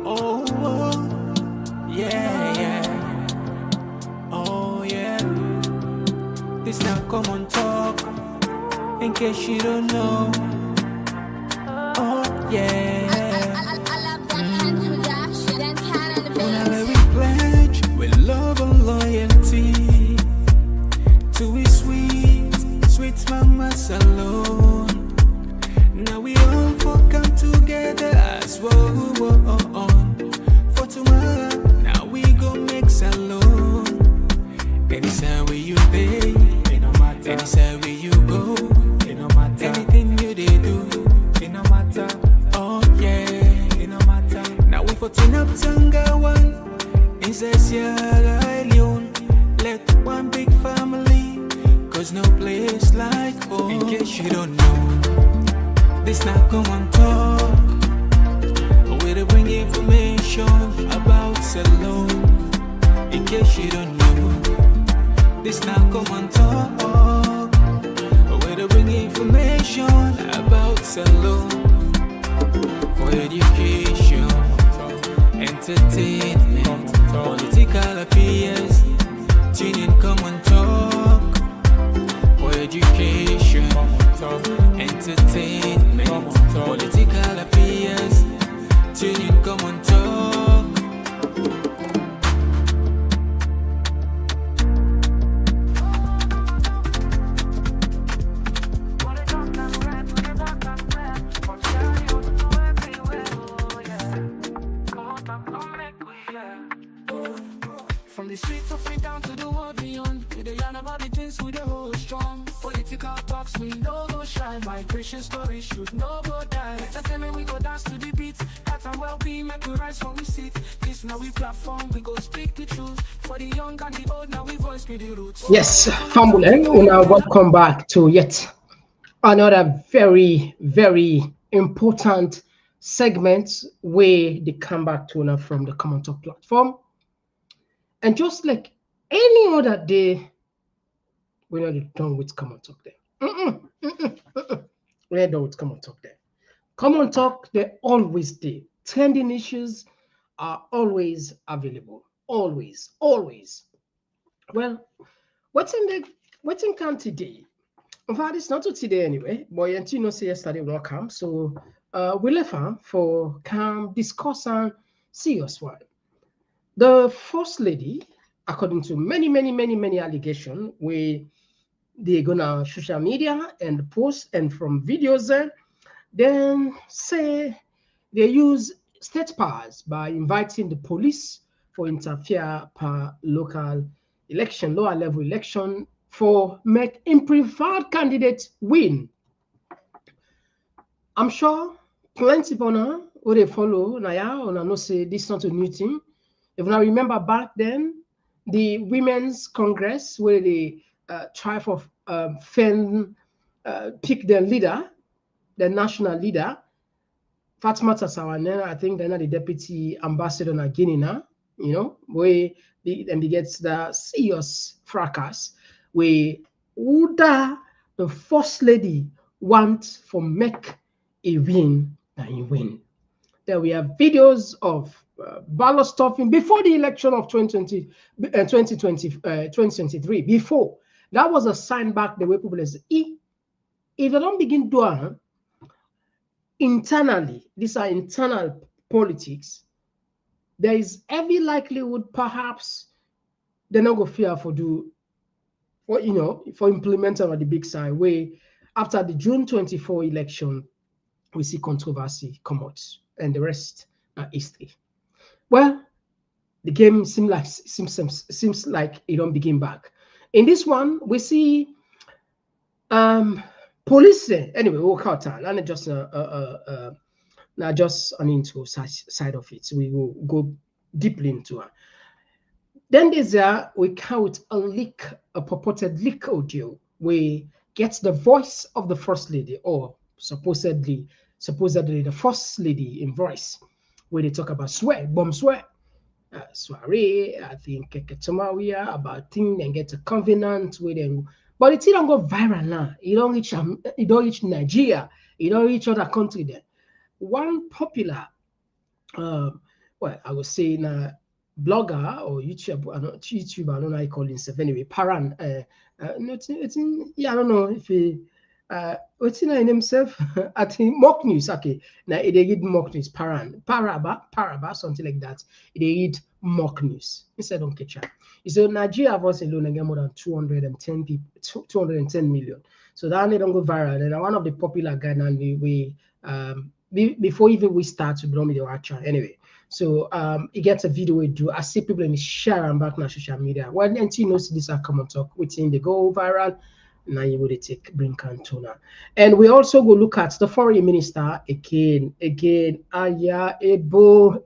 Oh, yeah, yeah. Oh, yeah. This now Komon-Tok, in case you don't know. Oh, yeah. Whenever we pledge with love and loyalty to we sweet mamas alone. Now we all for come together as one. For tomorrow, now we go make alone. Anytime where you pay, it no matter. Anytime where you go, it no matter. Anything you they do, it no matter. Oh yeah, it no matter. Now we for turn up Tanga one. Inside Sierra Leone, let one big family, cause no place like home. In case you don't know, this now Komon-Tok, where they bring information about Salon. In case you don't know, this now Komon-Tok, where they bring information about Salon. For education, entertainment, political affairs, tune in Komon-Tok. For education, entertainment, political affairs, tune in Komon-Tok. From the streets of it down to the world beyond, we dey yarn about the things we dey hold strong. Political talks we no go shy, migration stories should no go die. Entertainment we go dance to the beat, health and well-being make we rise from we seat. This now we platform, we go speak the truth. For the young and the old, now we voice be the roots. Yes, family, now welcome back to yet another very, very important segment where they come back to now from the Komon-Tok platform. And just like any other day, we're not done with Komon-Tok there. We're done with Komon-Tok there. Komon-Tok, they're always there. Trending issues are always available. Always, always. Well, what's in camp today? In fact, it's not to today anyway, but you know, say yesterday we not come. So we left her for camp, discuss and serious one. The First Lady, according to many allegations, where they go on social media and post and from videos, then say they use state powers by inviting the police for interfere per local election, lower level election, for make preferred candidate win. I'm sure plenty of now who they follow now, or no say this is not a new thing. If I remember back then, the Women's Congress, where they try for pick their leader, the national leader, Fatima Bio, I think they're not the deputy ambassador in Guinea now, you know, where they get the serious fracas, where Uda, the First Lady, want for make a win and you win. There we have videos of ballot stuffing before the election of 2023. Before that was a sign back the way people say, if they don't begin doing internally, these are internal politics, there is every likelihood perhaps they're not going to fear for implementing on the big side where after the June 24 election, we see controversy come out and the rest are history. Well, the game seems like it don't begin back. In this one, we see police. Anyway, we'll cut that. And just now just on into side of it. We will go deeply into it. Then there's we count a purported leak audio. We get the voice of the First Lady, or supposedly the First Lady in voice, where they talk about bomb swear, soiree, I think Keketomawiya, about things and get a covenant with them. But it don't go viral now. It don't reach Nigeria. It don't reach other country there. One popular well, I was saying blogger or YouTuber, I don't know how you call himself anyway. Paran, yeah, I don't know if he, what's he name himself? I think mock news. Okay, now they read mock news. Paraba, something like that. They read mock news instead of catch up. So Nigeria was alone again more than 210 people, 210 million. So that they don't go viral. And one of the popular guy now before even we start to blow me the watch anyway. So he gets a video we do. I see people in the share and back on social media. When NT knows this are Komon-Tok, within they go viral. Now you would take bring Cantona. And we also go look at the foreign minister again. Yeah, ebo.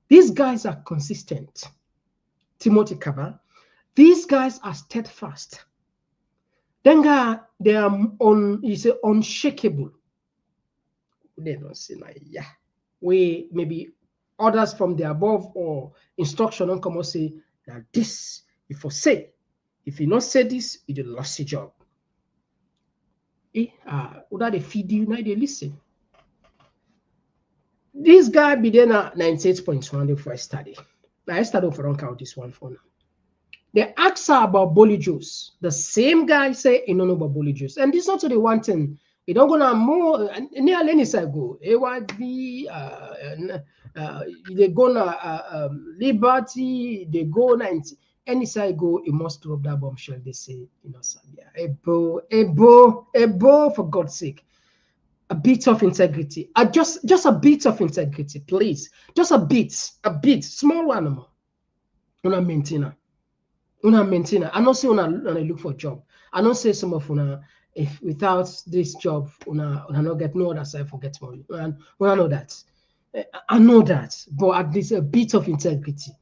These guys are consistent. Timothy Kaba. These guys are steadfast. Then they are unshakable. They don't say like, yeah. We maybe orders from the above or instruction don't come and say that this if you say, if you not say this, you lost your job. Without they feed you, now they listen. This guy be there at 98.1 before I study. Now I started for count this one for now. They ask her about Bolly juice. The same guy say he don't know about Bolly juice. And this is not the one thing. He don't gonna more near any side go. AYB, they gonna Liberty, they go 90. Any side go, he must drop that bombshell. They say, you know, Ebo, for God's sake. A bit of integrity. Just a bit of integrity, please. Just a bit, small one more. Una maintainer. I don't say una look for a job. I don't say some of una if without this job una not get no other side for get money. I know that. I know that, but at least a bit of integrity.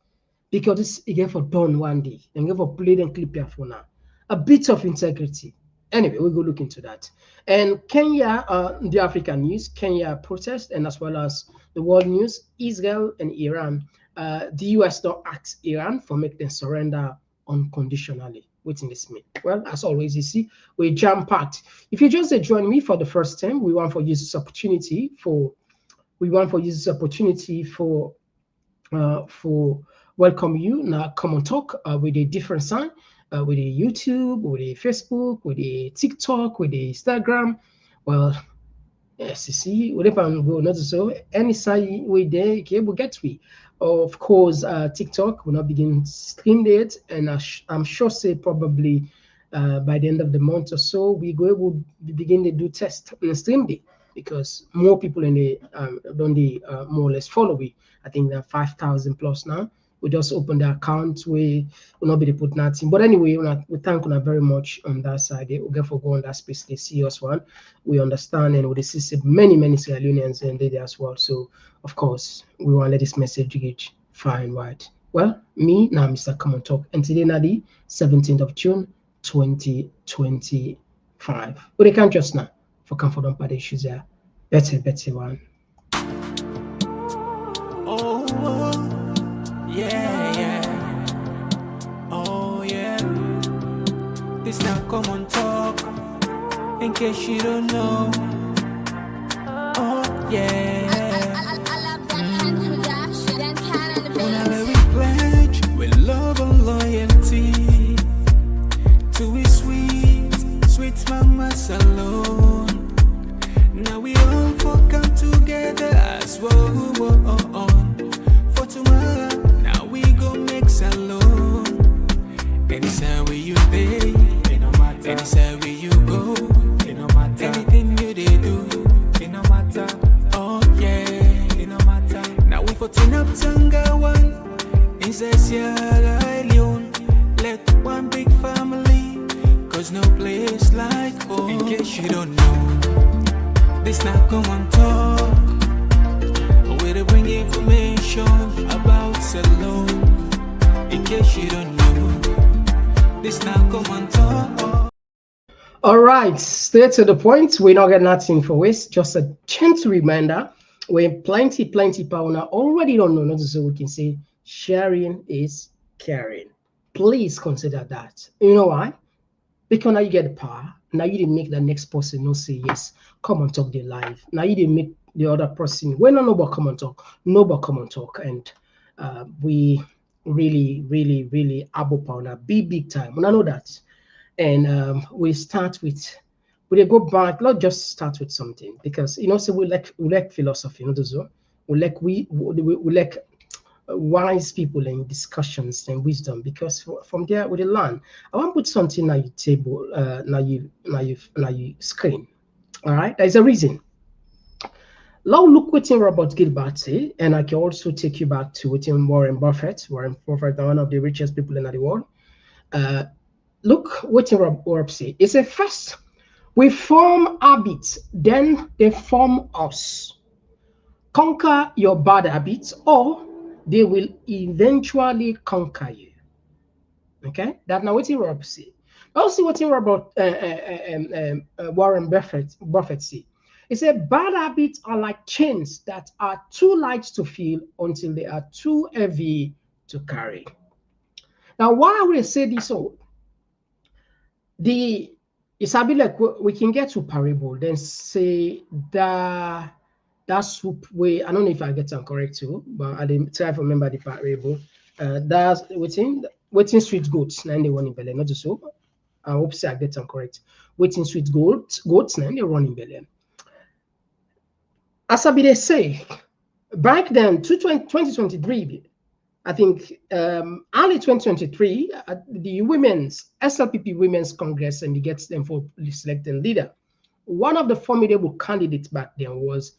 Because this again for done one day. And get for play and clip here for now. A bit of integrity. Anyway, we'll go look into that. And Kenya, the African news, Kenya protest, and as well as the world news, Israel and Iran. The US don't ask Iran for making them surrender unconditionally. Waiting this mean? Well, as always, you see, we jam-packed. If you just join me for the first time, we want for use this opportunity for welcome you now. Komon-Tok with a different sign. With a YouTube, with a Facebook, with a TikTok, with a Instagram. Well, yes, you see, whatever go not so any side way there, okay, we'll get we. Of course, TikTok will not begin stream it, and I'm sure say probably by the end of the month or so, we will begin to do test on the stream day because more people in the more or less follow we. I think there are 5,000 plus now. We just open the account. We will not be able to put nothing. But anyway, we thank you very much on that side. We get for go on that space. They see us one. We understand and we see many Sierra Leoneans and they there as well. So of course we want to let this message reach far and wide. Well, me now, Mr. Komon-Tok, and today na the 17th of June, 2025. But they can't just now for comfort on part issues there. Better one. Yeah. Oh, yeah. This now Komon-Tok. In case you don't know. Oh, yeah. Whenever we pledge with love and loyalty to a sweet mamas alone. Now we all come together as well. For tomorrow, now we go make salon. Anytime where you pay, anytime where you go, anything you they do, it no matter. Oh yeah, it no matter. Now we for turn up Tanga one, inside Sierra Leone. Let one big family, cause no place like home. In case you don't know, this now Komon-Tok. Where they bring information about salon. In case you don't know, this now Komon-Tok. All right, straight to the point. We're not getting nothing for waste. Just a gentle reminder. When plenty power now already don't know, not so we can say sharing is caring. Please consider that. You know why? Because now you get the power. Now you didn't make the next person not say yes. Komon-Tok the live. Now you didn't make the other person. We don't know about Komon-Tok, know about Komon-Tok, and we really abo on a big time. We know that, and we start with. We go back. Let's just start with something because so we like philosophy. We like wise people and discussions and wisdom because from there we learn. I want to put something on your table, now you screen. All right, there's a reason. Now look what Robert Gilbert say, and I can also take you back to what Warren Buffett. Warren Buffett, one of the richest people in the world. Look what Robert say. It's a first we form habits, then they form us. Conquer your bad habits, or they will eventually conquer you. Okay, that's now what Robert say. Also, what Warren Buffett say. He said, bad habits are like chains that are too light to feel until they are too heavy to carry. Now, why would I say this? It's a bit like we can get to parable, then say that soup way. I don't know if I get them correct too, but I didn't try to remember the parable. That's waiting sweet goats, and they run in belly, not the soup. I hope I get them correct. Waiting sweet goats, and they run in belly. As I say, back then, 2023, I think early 2023, the SLPP Women's Congress, and it gets them for selecting leader. One of the formidable candidates back then was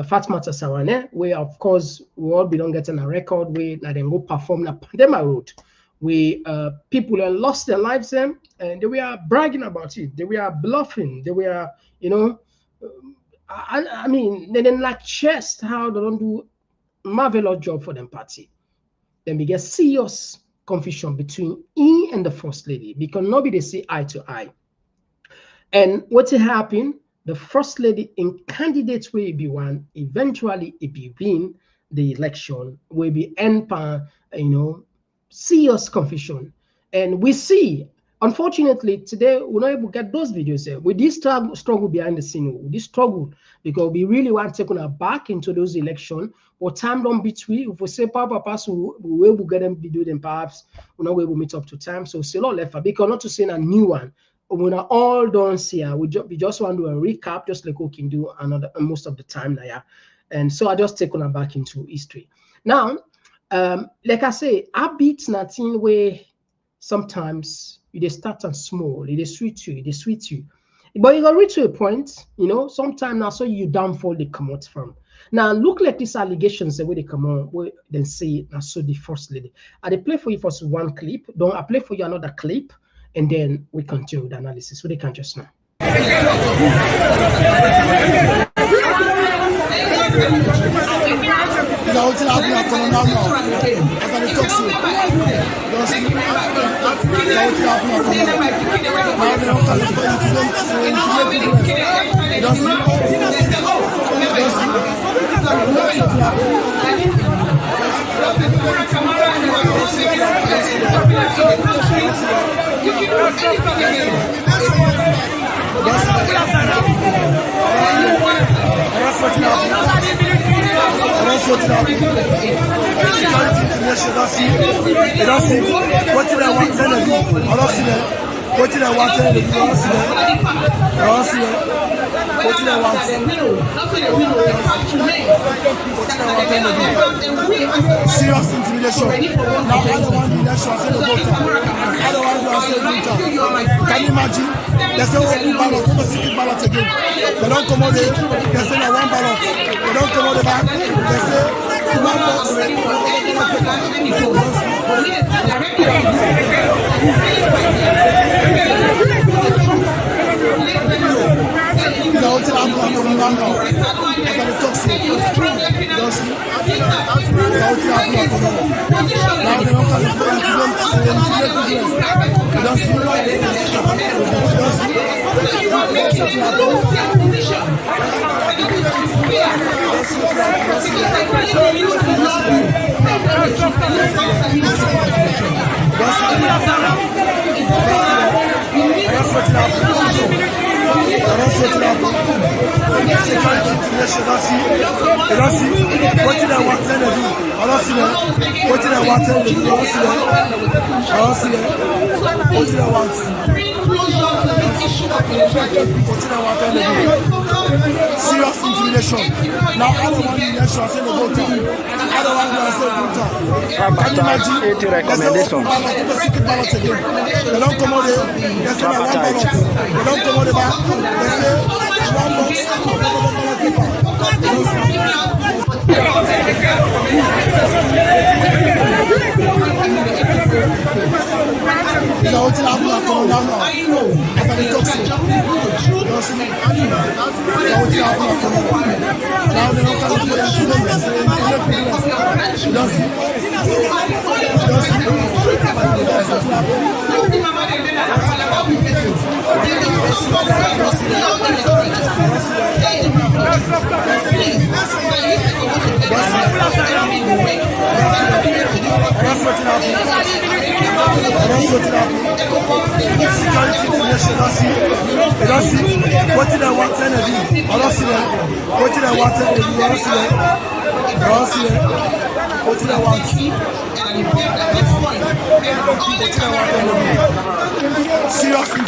Fatima Bio, where of course we all belong getting a record where they go perform na Pandema Road, where people have lost their lives and they were bragging about it. They were bluffing. They were, I mean, they didn't like chest how they don't do marvelous job for them party. Then we get serious confusion between he and the First Lady because nobody say eye to eye. And what happened? The First Lady in candidates will be one. Eventually, it be win the election. Will be end serious confusion. And we see. Unfortunately, today we're not able to get those videos here. With this struggle behind the scene, with this struggle, because we really want to take on back into those elections. But time don't between. If we say Papa, so we will get them video, then perhaps we're not able to meet up to time. So say lot left because not to say a new one. When are all done here, we just want to do a recap, just like we can do another most of the time now. And so I just take on back into history. Now, like I say, habits nothing where sometimes they start and small, they sweet you. But you got reach to a point, sometimes now so you downfall they come out from. Now look like these allegations the way they come on, where then say now so the First Lady. I play for you first one clip, don't I play for you another clip, and then we continue the analysis. So they can just now. Serious intimidation. Now I don't want the election. I don't want to. Can you imagine? They say one ballot, we secret ballot again. They don't come out there. They say that one ballot. They don't come out the back. They say one ballot. security information. Don't see what did I want to do? I don't see that. What did I want to do? I don't see that. What did I want? Serious intimidation. Now I don't want election. I say no vote. I don't want to say vote. Can you imagine? Recommendation. People secret ballot again. They don't come out there. They say one ballot. They don't come out there. They say one box. You know what's happening now? After the toxic. You know what's happening now? They don't come to put them to them. What did I want to do? I don't see that. What did I want to do? I don't see that. I don't see that. What did I want?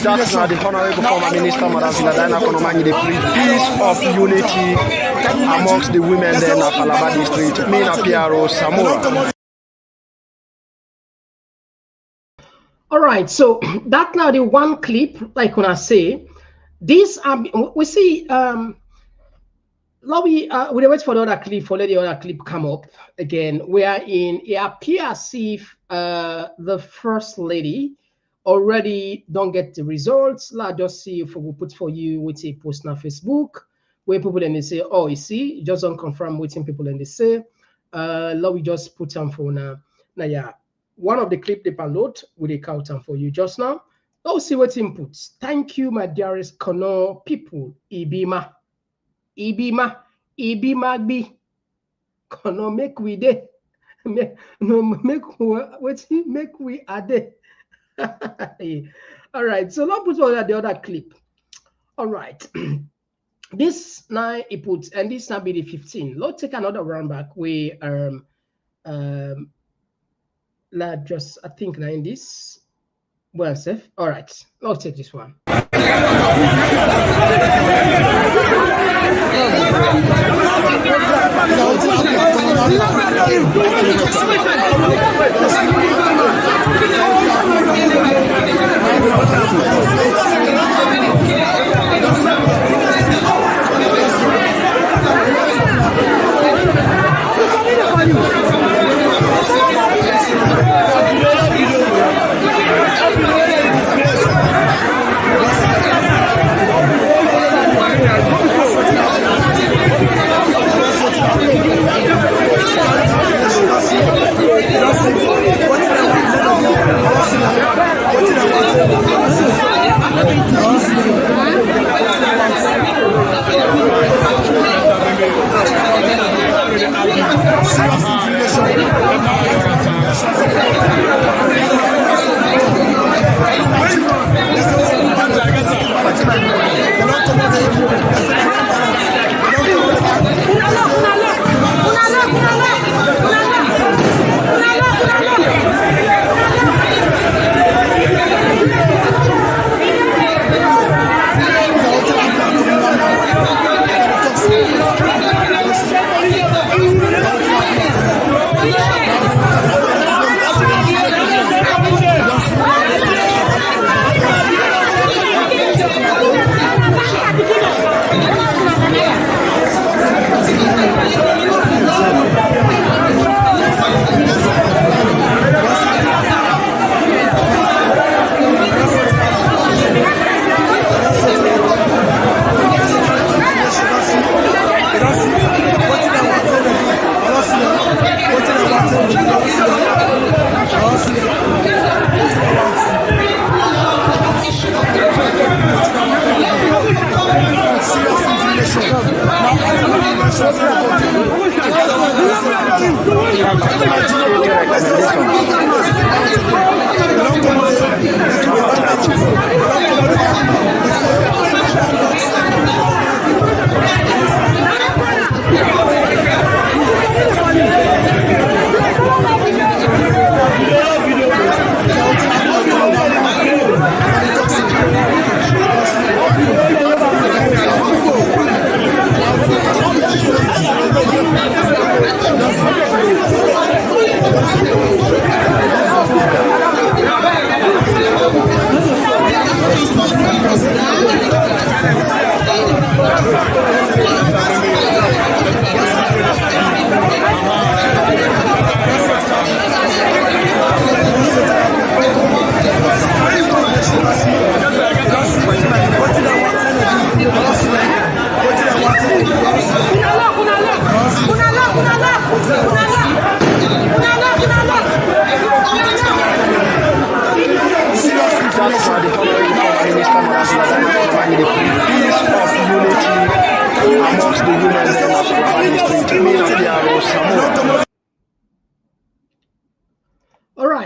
That's not the Honorable former Minister, Madam Filadina Konomani, the peace of unity amongst the women there in Falaba district. Mina Piaro Samoa. All right, so that now the one clip, like when I say, this we see we wait for the other clip for let the other clip come up again. We are in it appears if the First Lady already don't get the results. Let's just see if we put for you with a post on Facebook where people then they say, oh, you see, just don't confirm waiting people and they say, let we just put them for now. Now, yeah, one of the clip they download with a count for you just now. Let's see what inputs. Thank you, my dearest Kono people. Ibima be Kono make we de make we ade. All right, so let's put on the other clip. All right. This now it puts, and this now be the 15. Let's take another round back where just I think now in this well safe. All right, let's take this one.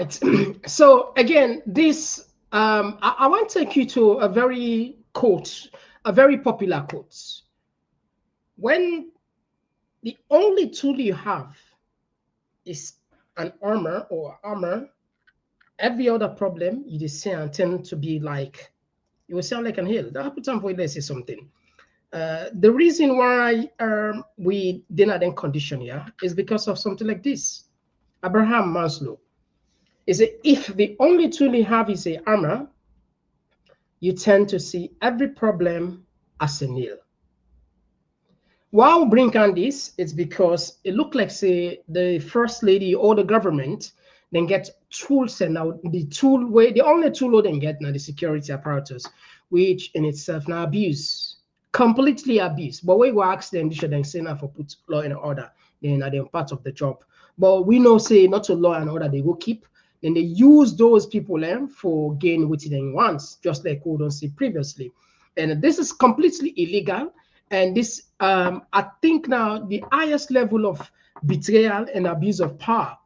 right. So again, this I want to take you to a very popular quote. When the only tool you have is an armor, every other problem you just say and tend to be like, you will sound like an hill. That happens time for let's say something. The reason why we didn't then condition here is because of something like this. Abraham Maslow is if the only tool you have is a armor, you tend to see every problem as a nail. Why we bring on this? It's because it looked like say the first lady or the government then get tools, and now the only tool they get now the security apparatus, which in itself now completely abuse. But we will ask them, they should then say now for put law and order, then are they part of the job. But we know say not to law and order they will keep. Then they use those people for gain what they want, just like we don't see previously. And this is completely illegal. And this, I think now the highest level of betrayal and abuse of power.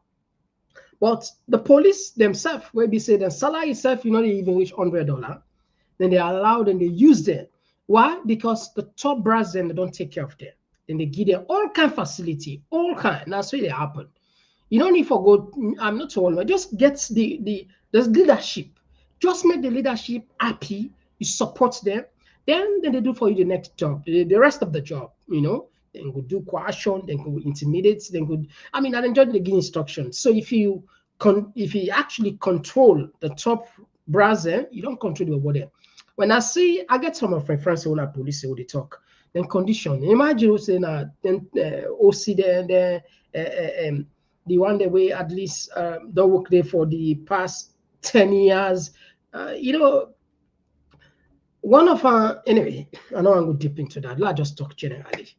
But the police themselves, where they say the salary itself, they even reach $100, then they allow them, they use them. Why? Because the top brass then they don't take care of them. Then they give them all kind of facility, all kind. That's why they happen. You don't need to go. I'm not told. Just get the leadership. Just make the leadership happy. You support them. Then they do for you the next job, the rest of the job. Then go do coercion. Then go intimidate. Then go. I enjoy the give instructions. So if you actually control the top brass, you don't control the body. When I get some of my friends who are police who they talk. Then condition. Imagine saying then OC the one that way at least don't work there for the past 10 years. One of our, anyway, I don't want to go deep into that. Let's just talk generally.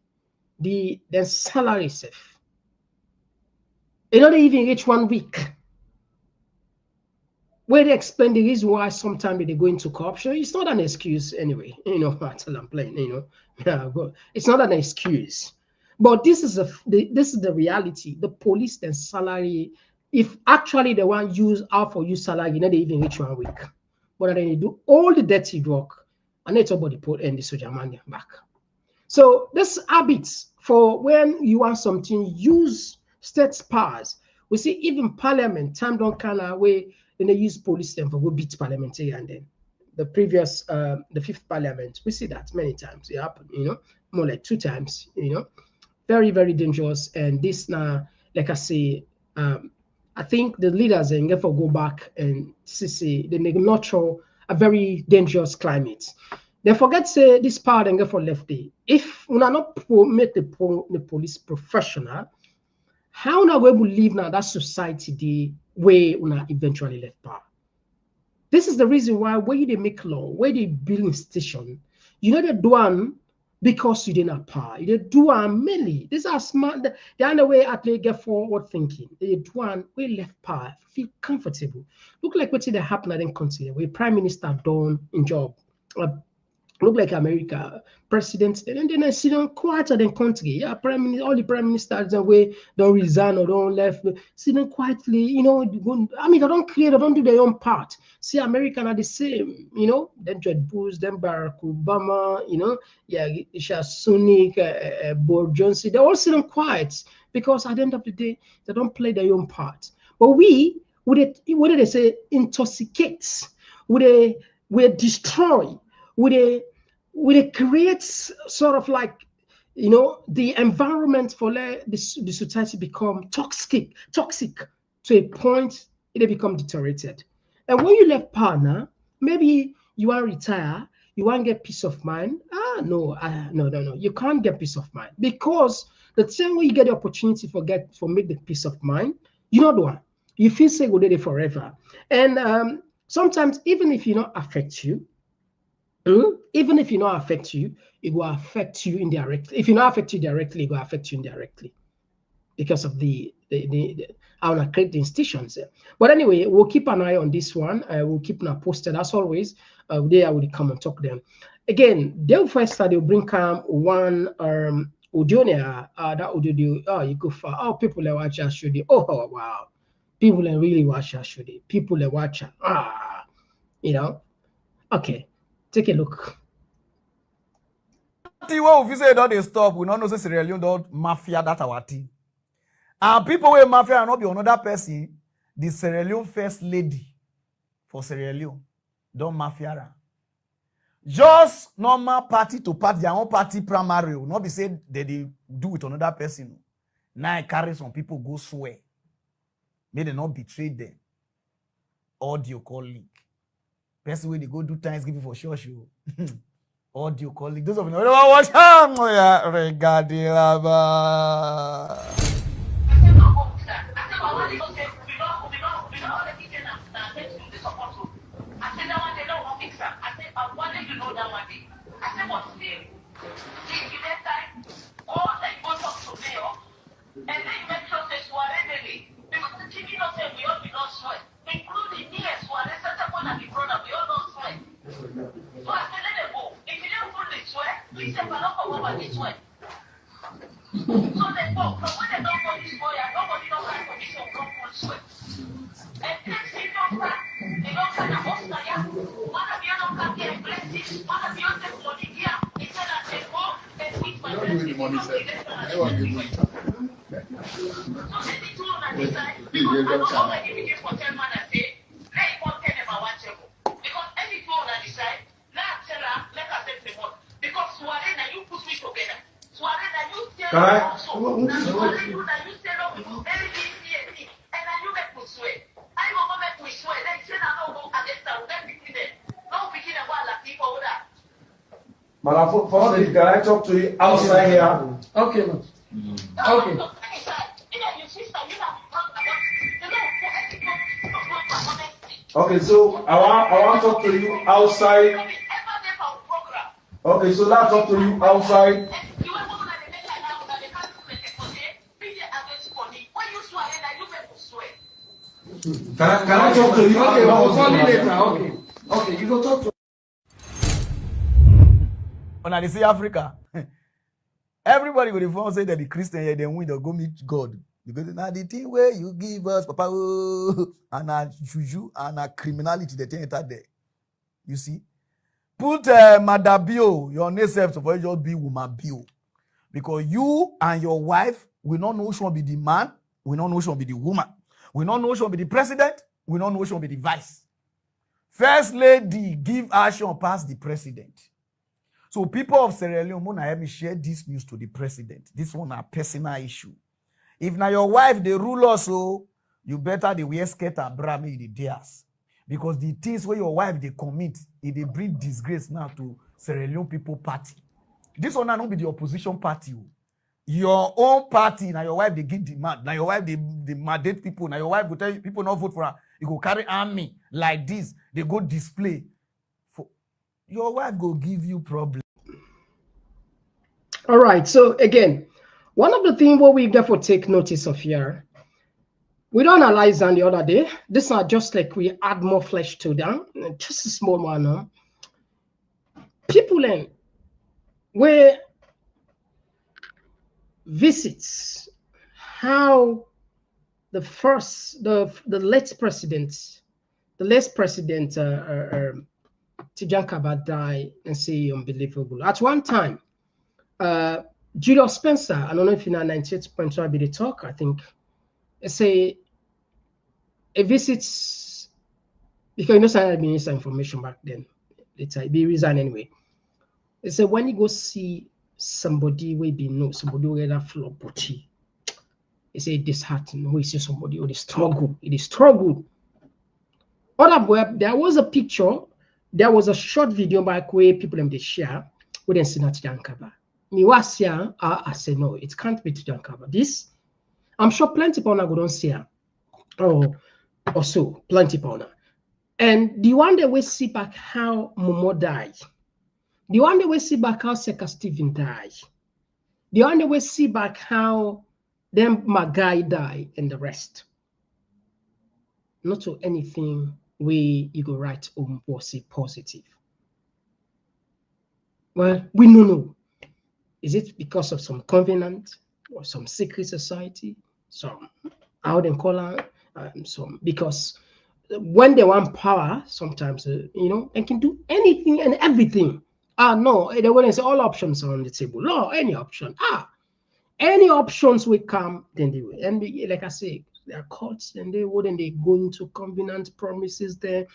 The salary safe. They even reach 1 week. Where they explain the reason why sometimes they go into corruption, it's not an excuse anyway. Until I'm playing, it's not an excuse. But this is the reality. The police and salary, if actually they want use out for you salary, they even reach 1 week. But then they do all the dirty work and it's about the put and the soldier man back. So this habits for when you want something, use state powers. We see even parliament, time don't kind of way, then they use police them for go beat parliamentarian and then. The previous, the 5th parliament, we see that many times. It happened, more like 2 times, Very, very dangerous. And this now, like I say, I think the leaders and therefore go back and see they nurture a very dangerous climate. They forget say this power and therefore left day. If we are not make the police professional, how now we will live now that society the way we are eventually left power? This is the reason why where they make law, where they build station, they do one because you didn't have power. You do one mainly. These are smart. The other way at they get forward thinking. They do one we left power, feel comfortable. Look like what they happen in the country where prime minister done in job. Look like America, president, and then I sit down quieter than country. Yeah, all the prime ministers the way don't resign or don't left, sit down quietly, they don't create, they don't do their own part. See, American are the same, then George Bush, then Barack Obama, Isha Sunik, Boris Johnson, they all sit down quiet because at the end of the day, they don't play their own part. But we, what do they say, intoxicates, we destroy, would it create sort of like the environment for the society become toxic to a point it become deteriorated. And when you left power, maybe you want to retire, you want to get peace of mind. No, you can't get peace of mind because the same way you get the opportunity for make the peace of mind, you know the one you feel say go there forever. And sometimes even if not affect you. Even if it not affect you, it will affect you indirectly. If it not affect you directly, it will affect you indirectly because of the I want to create the institutions. But anyway, we'll keep an eye on this one. We'll keep now posted as always. There I will come and talk them again. They'll first they'll bring one audio that audio. Oh, you go for people that watch us show the wow. People are really watch out, should they? People are watching. You know. Okay, take a look. If you say don't they stop, we don't know say Sierra Leone don't mafia that our team. And people with mafia and not be another person, the Sierra Leone first lady for Sierra Leone don't mafia her. Just normal party to party, their own party primary, not be said that they do with another person. Now I carry some people go swear. May they not betray them. Audio call leak. Person where they go do Thanksgiving for sure. Audio call leak. Those of you know watch regarding and then you make sure they swear anyway. Because the TV don't say we all don't swear. Including me as well. There's such a one and the brother, we all don't swear. So I said, let them go. If you don't fully swear, please say, but don't come over this way. So they go. From when they don't go this way, nobody don't have permission to come full swear. And next thing don't start, they don't kind of Oscar, yeah. One of you don't come here and bless it. One of you take money here. Instead of they go and tweet my blessing. So anything on that side, because I don't already begin for 10 man and say, let it come 10 about one check. Because anything on that side, now tell her, let her take the one. Because Suarez and you put me together. Suarez and you tell her also. Now Suarez and you tell her, very easy, and then you make me swear. I will go make me swear. Then say that no go against her, then begin there. No begin about like people with that. Madam, for all this, can I talk to you outside here? Okay, man. Okay. Okay, so I want to talk to you outside. Okay, so let's talk to you outside. Can I talk to you? Okay, we'll call you later. Okay. Okay, you go talk to. When they say Africa, everybody will inform say that the Christian here they win, they go meet God. Because now the thing where you give us papa and a juju and a criminality they enter there. You see? Put Madabio, your name self to just be woman bio. Because you and your wife will not know which one be the man, we don't know which one be the woman. We don't know which one be the president, we don't know which one be the vice. First lady give action past the president. So people of Sierra Leone, wanna help me share this news to the president. This one a personal issue. If now your wife they rule us, so you better the wear skirt and bra me the theirs. Because the things where your wife they commit, they bring disgrace now to Sierra Leone people party. This one not be the opposition party. Your own party, now your wife they give demand. Now your wife they mandate people. Now your wife go tell you people not vote for her. You go carry army like this. They go display. For your wife go give you problem. All right. So again, one of the things what we therefore take notice of here, we don't analyze on the other day. This are just like we add more flesh to them, just a small one. People in where visits how the late president Tijan Kaba died and say unbelievable. At one time, Julius Spencer, I don't know if you know 98.2 be the talk, I think, say a visits because you know some minister information back then. It's be reason anyway. They say when you go see somebody we be know somebody who that floor body, they say disheartened. We see somebody who they struggle. It is struggle. Other web there was a picture, there was a short video back where people them they share with them see that Jankaba. Me was here, I say no, it can't be Jankaba. This I'm sure plenty people now go don't see her. Or so, plenty people. And the one that we see back how Momo died. The one that we see back how Seka Stephen died. The one that we see back how them Magai died and the rest. Not to anything where you go right or say positive. Well, we don't know. Is it because of some covenant or some secret society? Some how they call her? some, because when they want power, sometimes they can do anything and everything. No, they wouldn't say all options are on the table. No, any option. Any options will come, then they will. And like I say, there are courts, and they wouldn't they go into covenant promises there,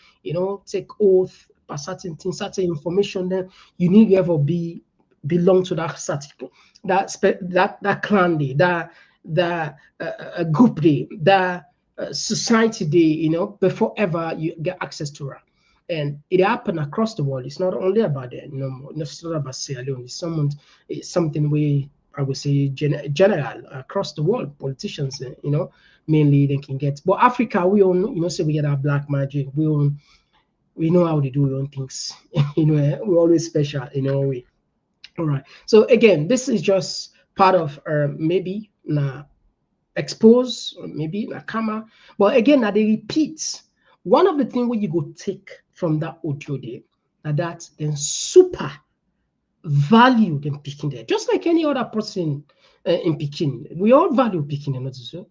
take oath, pass certain things, certain information there. You need to ever belong to that certain that clan day, that group day, that society day, before ever you get access to her. And it happened across the world. It's not only about that, it's not about Sierra Leone. It's something we, I would say, general across the world. Politicians, mainly they can get. But Africa, we own, say we get our black magic. We know how they do our own things. We're always special in our way. All right. So again, this is just part of maybe expose, or maybe camera. But again, now they repeat. One of the things where you go take from that audio there, that then super value them picking there, just like any other person in picking. We all value picking, and not so.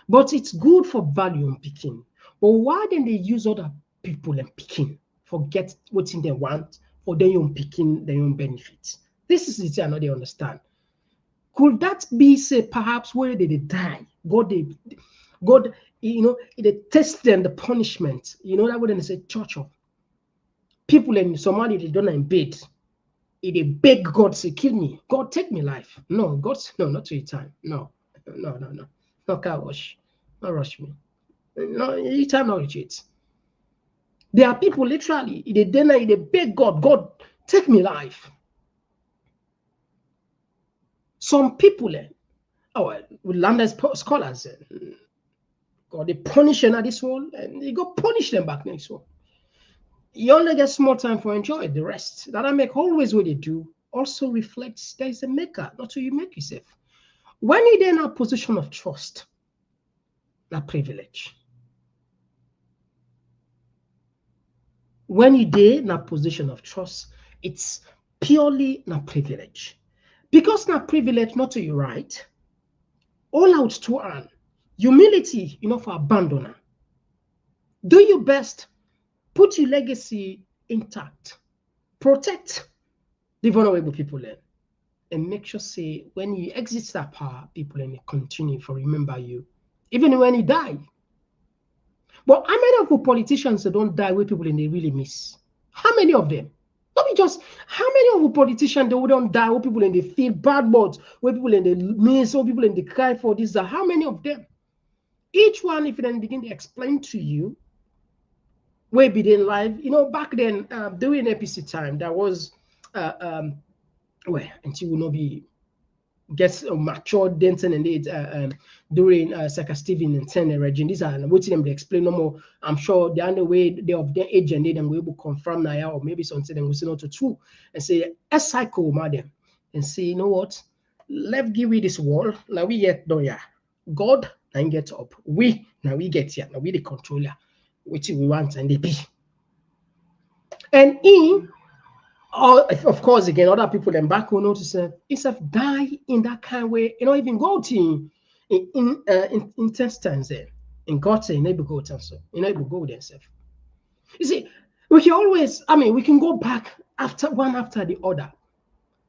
But it's good for value in picking. But why then they use other people and picking? Forget what's in they want for their own picking, their own benefits. This is the thing I know they understand. Could that be, say, perhaps where they die? God, they test them the punishment. That wouldn't say torture. People in Somalia, they don't embed. They beg God, say, kill me. God, take me life. No, God, no, not to your time. No. No car wash. Not rush me. No, your time not retreat. There are people literally, they deny, they beg God, God, take me life. Some people, with landed scholars, God, they punish them at this world, and they go punish them back next one. You only get small time for enjoy the rest. That I make always what they do also reflects there is a maker, not who you make yourself. When you're in a position of trust, that privilege. When you're in a position of trust, it's purely a privilege. Because not privilege, not to your right, all out to earn. Humility, for abandoner. Do your best, put your legacy intact, protect the vulnerable people there, and make sure, say, when you exit that power, people and continue to remember you, even when you die. But how many of the politicians that don't die with people and they really miss? How many of them? Not just how many of the politicians that don't die with people and they feel bad words, with people and they miss, or people and they cry for this? How many of them? Each one, if you then begin to explain to you, way within life, back then during APC time, there was until will not be gets matured dancing and it during Saka Steven and Ten Regine. These are waiting them to explain no more. I'm sure the only way they of their age and they then will able to confirm now, or maybe something them will say not to true and say a cycle madam and say, you know what, let's give we this wall. Now we get no yeah. God and get up. We now we get here. Now we the controller, which we want and they be. And of course, again, other people then back will notice instead of die in that kind of way, even go to in intestines there, in God's neighbor go to so go themselves. You see, we can always, we can go back one after the other.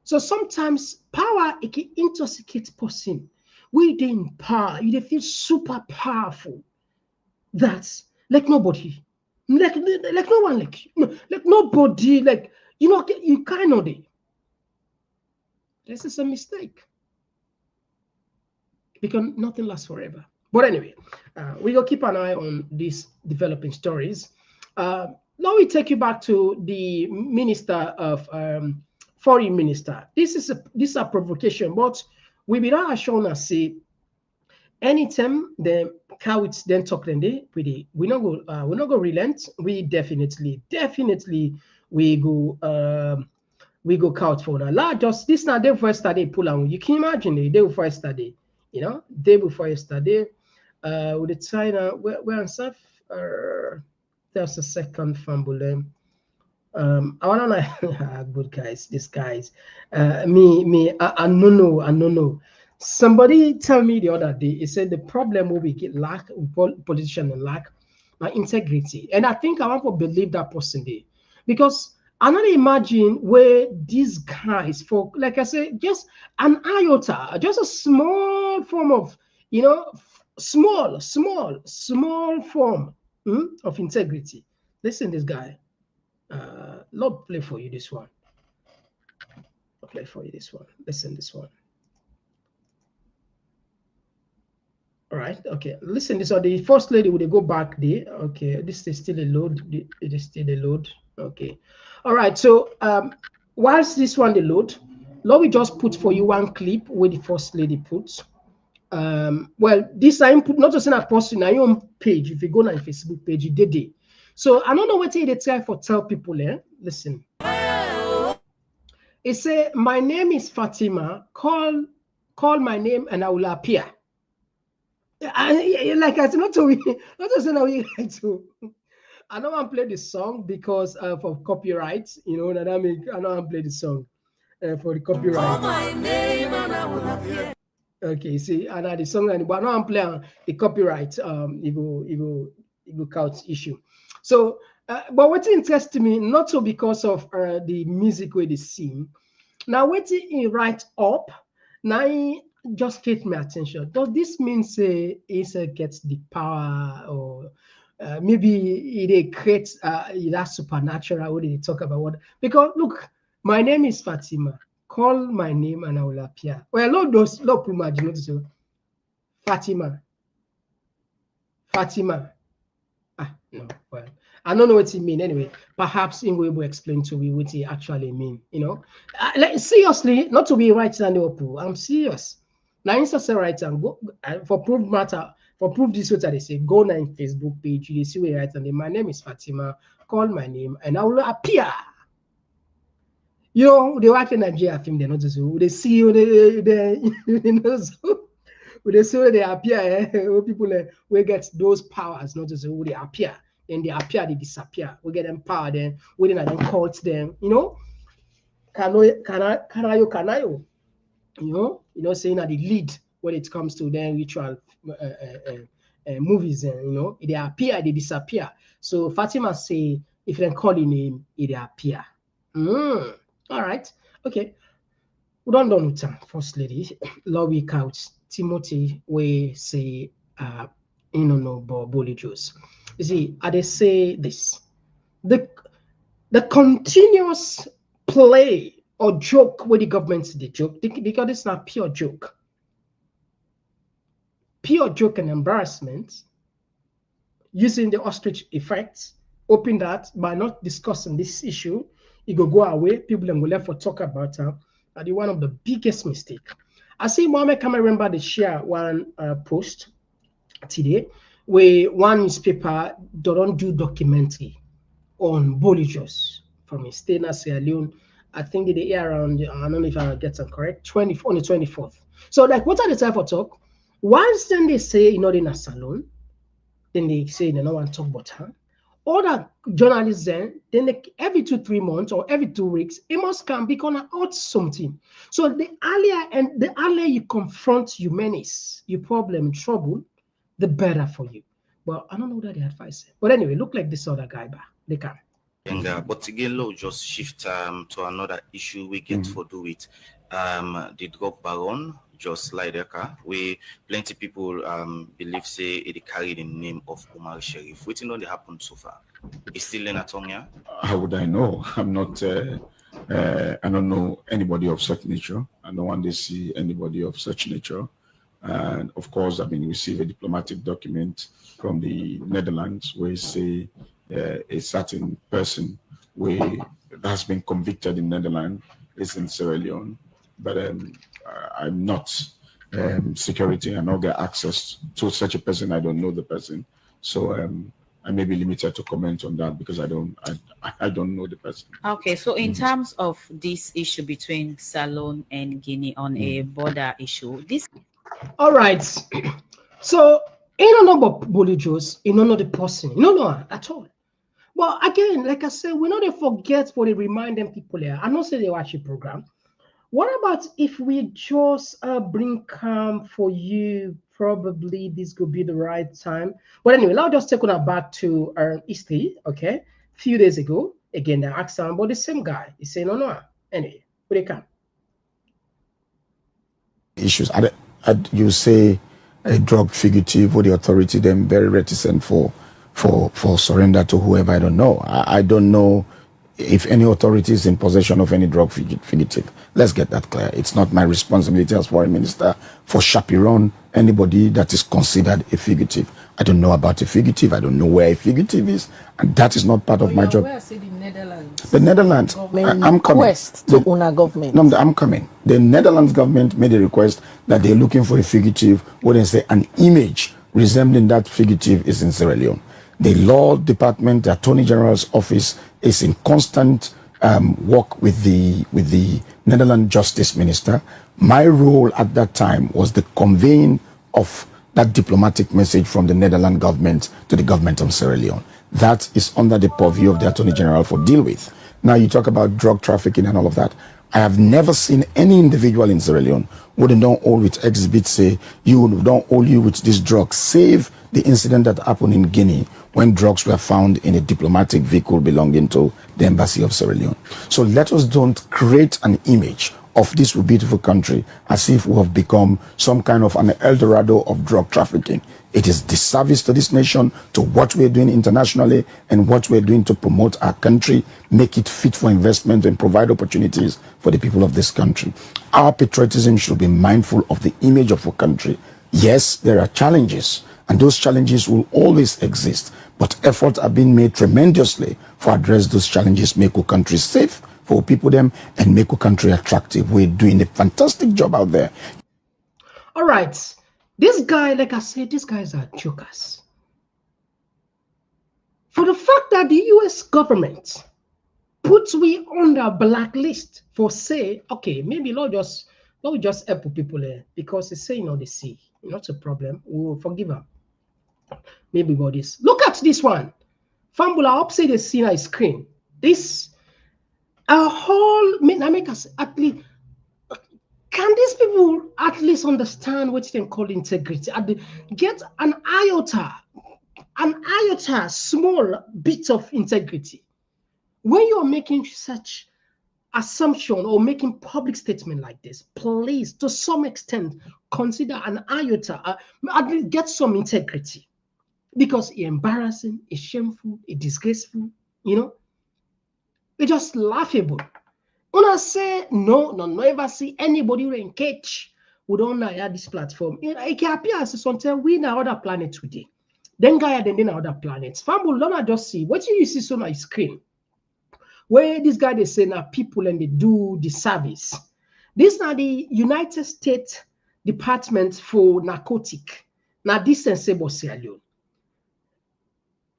So sometimes power it can intoxicate person. We in power, you feel super powerful. That's like nobody, like no one, like nobody, like. You cannot do. This is a mistake. Because nothing lasts forever. But anyway, we will keep an eye on these developing stories. Now we take you back to the Minister of Foreign Minister. This is a provocation, but we be not shown us say anytime the cowards then talk then we not go relent. We definitely we go count for that. Just this now day before yesterday pull on. You can imagine the day before yesterday, day before yesterday, with the China where on stuff there's a second fumble them. I wanna know good guys, these guys. I don't know. Somebody tell me the other day, he said the problem will be get lack politician and lack integrity. And I think I want to believe that person there. Because I not imagine where these guys for, like I said, just an iota, just a small form of, small form of integrity. Listen, this guy. Lord, play for you this one. I'll play for you this one. Listen, this one. All right. Okay. Listen, this one. The first lady, would they go back there? Okay. This is still a load. It is still a load. Okay. All right. So whilst this one the load, Lord, we just put for you one clip where the first lady puts. Well, this I input not just in a post in your own page. If you go on your Facebook page, you did it. So I don't know what they try for tell people. Listen. It say, my name is Fatima. Call my name and I will appear. Like I said, not to I don't want to play the song because of copyright. You know that I mean. I don't want to play the song for the copyright. Call my name and I will appear. Okay, see, and the song, but I don't want to play the copyright. It will count issue. So, but what interests me not so because of the music where they sing. Now, what he write up now. Just get my attention. Does this mean say Asa gets the power, or maybe it creates that supernatural? What did they talk about? What? Because look, my name is Fatima. Call my name and I will appear. Well, Lord does Lord imagine so. Fatima. No, well, I don't know what it means anyway. Perhaps Ingwe will explain to me what it actually means. Like, seriously, not to be right down the open. I'm serious. Now, instead right and go for proof this what they say. Go on Facebook page. You see where right and my name is Fatima. Call my name and I will appear. They watch in Nigeria film. They not so they see you. They see where they appear. People we get those powers. Not just who they appear. Then they appear, they disappear. We get them power. Then we then cult them. Kanayo. Saying that the lead when it comes to their ritual movies, they appear, they disappear. So Fatima say, if you call your name, it appear. All right, okay. We don't know with First Lady. Lord, we count Timothy. We say, Bollywood. You see, they say this: the continuous play or joke where the government's the joke, because it's not pure joke and embarrassment, using the ostrich effect, hoping that by not discussing this issue, it will go away. People will left for talk about it. That is one of the biggest mistakes. I see Mohammed can remember the share one post today where one newspaper don't do documentary on Bollywood from a state in Sierra Leone. I think the air around, I don't know if I get them correct, on the 24th. So, like, what are the type of talk? Once then they say, in a salon, then they say they don't want to talk about her. Other journalists then every 2-3 months or every 2 weeks, it must come because out something. So the earlier you confront your menace, your problem, trouble, the better for you. Well, I don't know what they advise. But anyway, look like this other guy, they can. But again, Lord, just shift to another issue we get for do it. The drug baron, just like that, where plenty people believe say it carry the name of Umar Sheriff. What you know they happened so far? It's still in Atonia? How would I know? I'm not. I don't know anybody of such nature. I don't want to see anybody of such nature. And of course, I've been received a diplomatic document from the Netherlands where say a certain person where has been convicted in Netherlands is in Sierra Leone, but I'm not security. I don't get access to such a person. I don't know the person, so I may be limited to comment on that because I don't know the person. Okay, so in terms of this issue between Salon and Guinea on a border issue, this. All right, so you don't know about Bollywood, you don't know the person, you don't know at all. Well, again, like I said, we know they forget what they remind them people here. I not say they watch the program. What about if we just bring calm for you? Probably this could be the right time. But anyway, let's just take on back to history. Okay, few days ago, again, they asked him about the same guy. He said, no. Anyway, what they can. Issues. You say a drug fugitive or the authority, then very reticent for surrender to whoever. I don't know. I don't know if any authority is in possession of any drug fugitive. Let's get that clear. It's not my responsibility as foreign minister for chaperone anybody that is considered a fugitive. I don't know about a fugitive. I don't know where a fugitive is, and that is not part of my job. Where the Netherlands? The Netherlands. I'm coming. Request to una government. No, I'm coming. The Netherlands government made a request that they're looking for a fugitive. What they say, an image resembling that fugitive is in Sierra Leone. The Law Department, the Attorney General's office, is in constant work with the Netherlands Justice Minister. My role at that time was the conveying of that diplomatic message from the Netherlands government to the government of Sierra Leone. That is under the purview of the Attorney General for deal with. Now you talk about drug trafficking and all of that. I have never seen any individual in Sierra Leone who don't hold with exhibits say, you don't hold you with this drug, save the incident that happened in Guinea when drugs were found in a diplomatic vehicle belonging to the embassy of Sierra Leone. So let us don't create an image of this beautiful country as if we have become some kind of an El Dorado of drug trafficking. It is disservice to this nation, to what we're doing internationally and what we're doing to promote our country, make it fit for investment and provide opportunities for the people of this country. Our patriotism should be mindful of the image of our country. Yes, there are challenges, and those challenges will always exist, but efforts are being made tremendously for address those challenges, make our country safe for people them and make our country attractive. We're doing a fantastic job out there. All right. This guy, like I said, these guys are jokers. For the fact that the US government puts we on the blacklist for say, okay, maybe Lord just help people there because it's saying they see. Not a problem. We will forgive them. Maybe about this. Look at this one. Fambula upside the scene on screen. This a whole make us at least. Can these people at least understand what you can call integrity? Get an iota, small bit of integrity. When you're making such assumption or making public statement like this, please, to some extent, consider an iota, at least get some integrity. Because it's embarrassing, it's shameful, it's disgraceful, It's just laughable. When I say no, ever see anybody who engage with on this platform. It can appear as something we na other planet today. Then guy then other planets. Family, don't just see what you see on my screen. Where this guy they say now people and they do the service. This now the United States Department for Narcotic. Now this is Sierra Leone.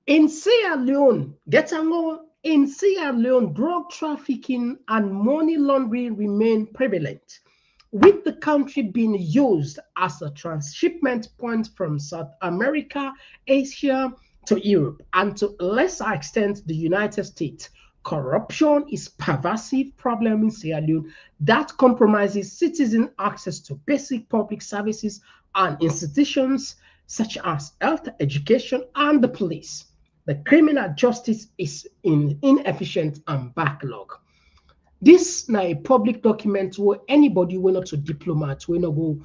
In Sierra Leone, in Sierra Leone, drug trafficking and money laundering remain prevalent, with the country being used as a transshipment point from South America, Asia to Europe, and to a lesser extent, the United States. Corruption is a pervasive problem in Sierra Leone that compromises citizen access to basic public services and institutions such as health, education, and the police. The criminal justice is inefficient and backlog. This is a public document where anybody will not to diplomat, will not go,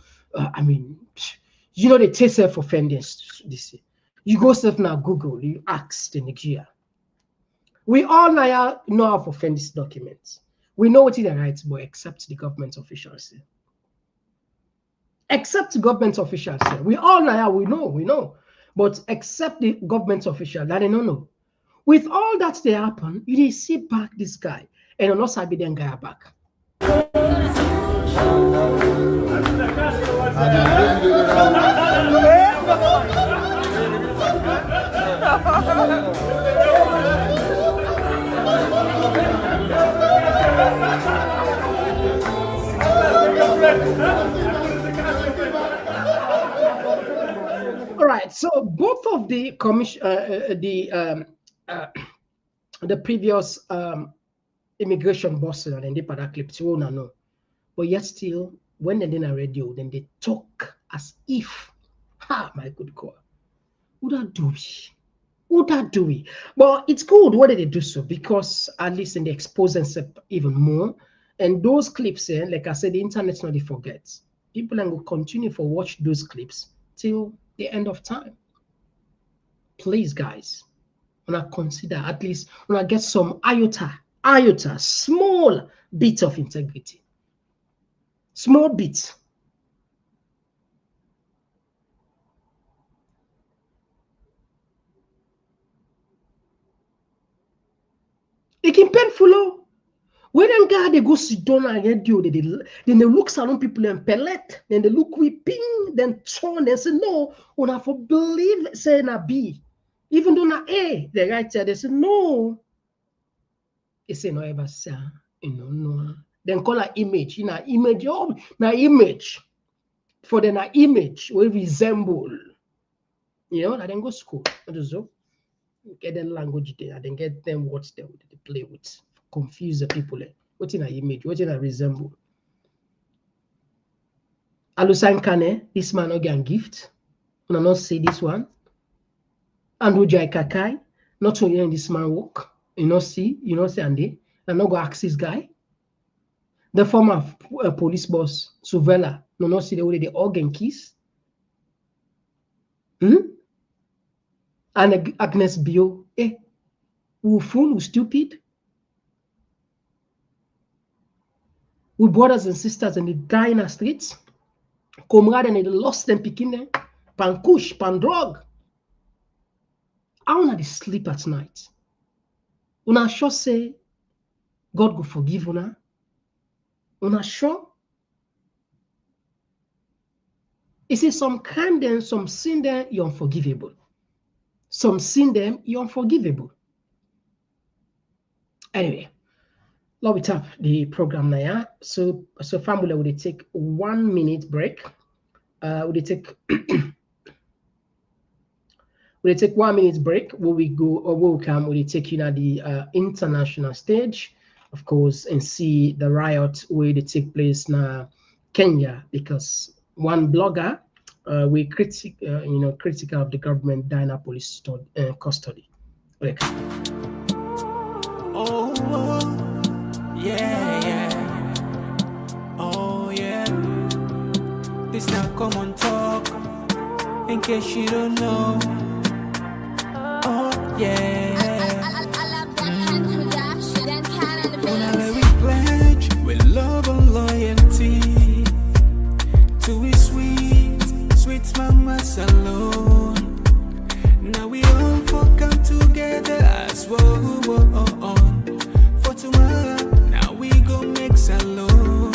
they take self-offenders. You go self now Google, you ask the Nigeria. We all now know how to offend this document. We know what is the right, but except the government officials. Except government officials. We all now, we know. But except the government official, that they don't know. With all that they happen, you see back this guy, and you're not sabi then guy back. All right, so both of the commission, the previous immigration bosses and the clip, know But yet still, when they're in a radio, then they talk as if, my good God, would that do it? Would that do it? But it's good whether they do so, because at least they expose themselves even more. And those clips, like I said, the internet's not the forget. People will continue to watch those clips till the end of time. Please, guys, when I consider at least when I get some iota, small bit of integrity. Small bit. It can painful. When them guy they go sit down and radio, then they look around people and pellet, then they look weeping, then turn and say no, una for believe say na B. Even though na A, they right there, they say no. They say no ever say, no. Then call her image, image, na image. For the na image we resemble. I then go school. Get them language there, and then get them what they play with. Confuse the people. What in an image, what in a resemble. Alusan Kane, this man again gift. And I not say this one. Andrew Jai Kakai, not so in this man work. See, Andy. I'm not go ask this guy. The former police boss, Suvela, no see the way they organ kiss. And Agnes Bio, who fool, who stupid. We brothers and sisters and they die in the streets. Comrade and they lost them picking them. Pan kush, pan drug. How na they sleep at night? Una sure say God go forgive una? Una sure? He says some crime them, some sin them, you're unforgivable. Some sin them, you're unforgivable. Anyway. Let me tap the program now. So family will take 1 minute break. Will take 1 minute break. Will we go or will come? Will take you to the international stage, of course, and see the riot where they take place now, Kenya, because one blogger we critical of the government Dina police custody. Okay. Yeah. Oh, yeah. This now Komon-Tok. In case you don't know. Oh, yeah. Whenever we pledge with love and loyalty to we sweet mamas alone. Now we all come together as one. Tomorrow, now we go make salon.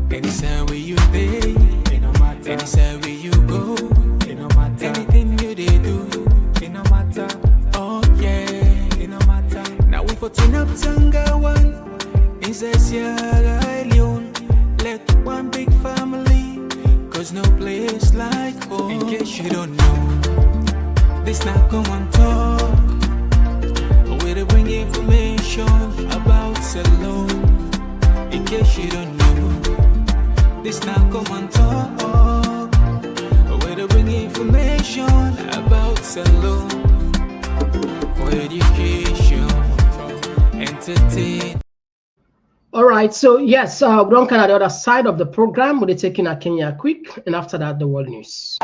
Anytime where you stay, anytime where you go, anything you they do, oh yeah, now we for turn up Tanga one, inside Sierra Leone, like one big family, cause no place like home. In case you don't know, this now Komon-Tok. To bring information about Salon. In case you don't know, this now Komon-Tok. Where to bring information about Salon for education, entertainment. All right, so yes, we're on kind of the other side of the program. We'll be taking a Kenya quick, and after that, the world news.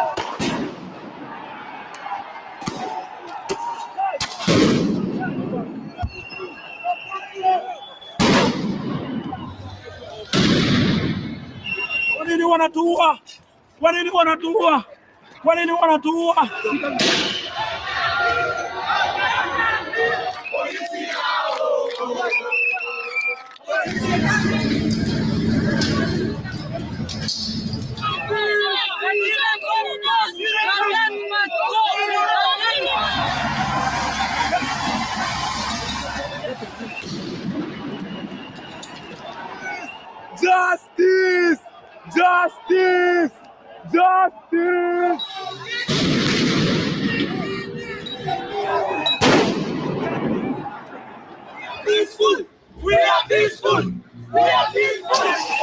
What did you want to do? What did you want to do? What did you want to do? Justice! Justice! Justice! Peaceful! We are peaceful! We are peaceful!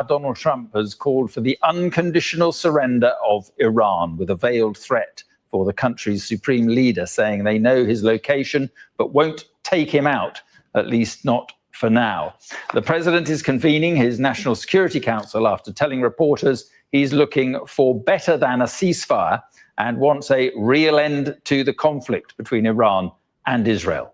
Donald Trump has called for the unconditional surrender of Iran with a veiled threat for the country's supreme leader, saying they know his location but won't take him out, at least not for now. The president is convening his National Security Council after telling reporters he's looking for better than a ceasefire and wants a real end to the conflict between Iran and Israel.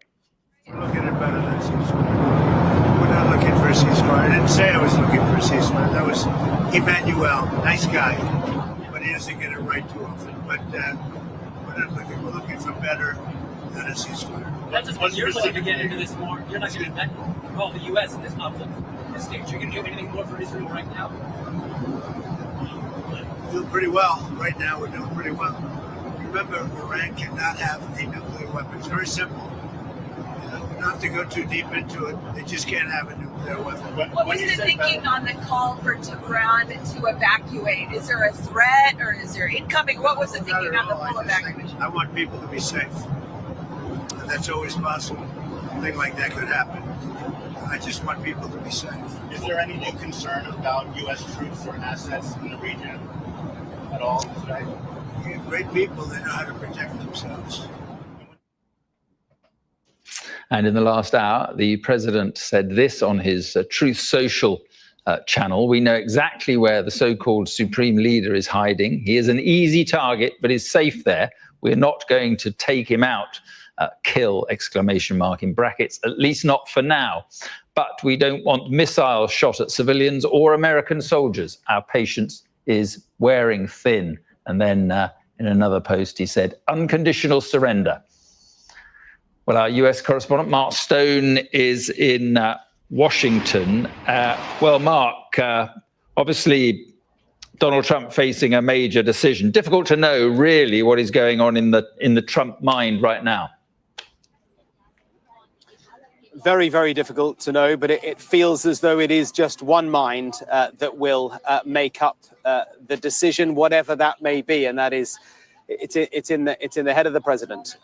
We're looking at better than ceasefire. We're not looking for a ceasefire. I didn't say I was looking for a ceasefire. That was Emmanuel, nice guy, but he doesn't get it right too often. But we're not looking. We're looking for better than a ceasefire. That's just what you're looking to get into this more. You're not going to involve the U.S. in this conflict at this stage. You're going to do anything more for Israel right now? We're doing pretty well right now. We're doing pretty well. Remember, Iran cannot have a nuclear weapon. It's very simple. Not to go too deep into it, they just can't have a nuclear weapon. What was the thinking on the call for Tehran to evacuate? Is there a threat or is there incoming? What was the thinking on the full evacuation? I want people to be safe. And that's always possible. A thing like that could happen. I just want people to be safe. Is there any new concern about U.S. troops or assets in the region at all today? Great people, they know how to protect themselves. And in the last hour, the president said this on his Truth Social channel. We know exactly where the so-called supreme leader is hiding. He is an easy target, but is safe there. We're not going to take him out. Kill, exclamation mark in brackets, at least not for now. But we don't want missiles shot at civilians or American soldiers. Our patience is wearing thin. And then in another post, he said, unconditional surrender. Well, our US correspondent, Mark Stone, is in Washington. Well, Mark, obviously, Donald Trump facing a major decision. Difficult to know, really, what is going on in the Trump mind right now. Very, very difficult to know, but it feels as though it is just one mind that will make up the decision, whatever that may be, and that is it's in the head of the president.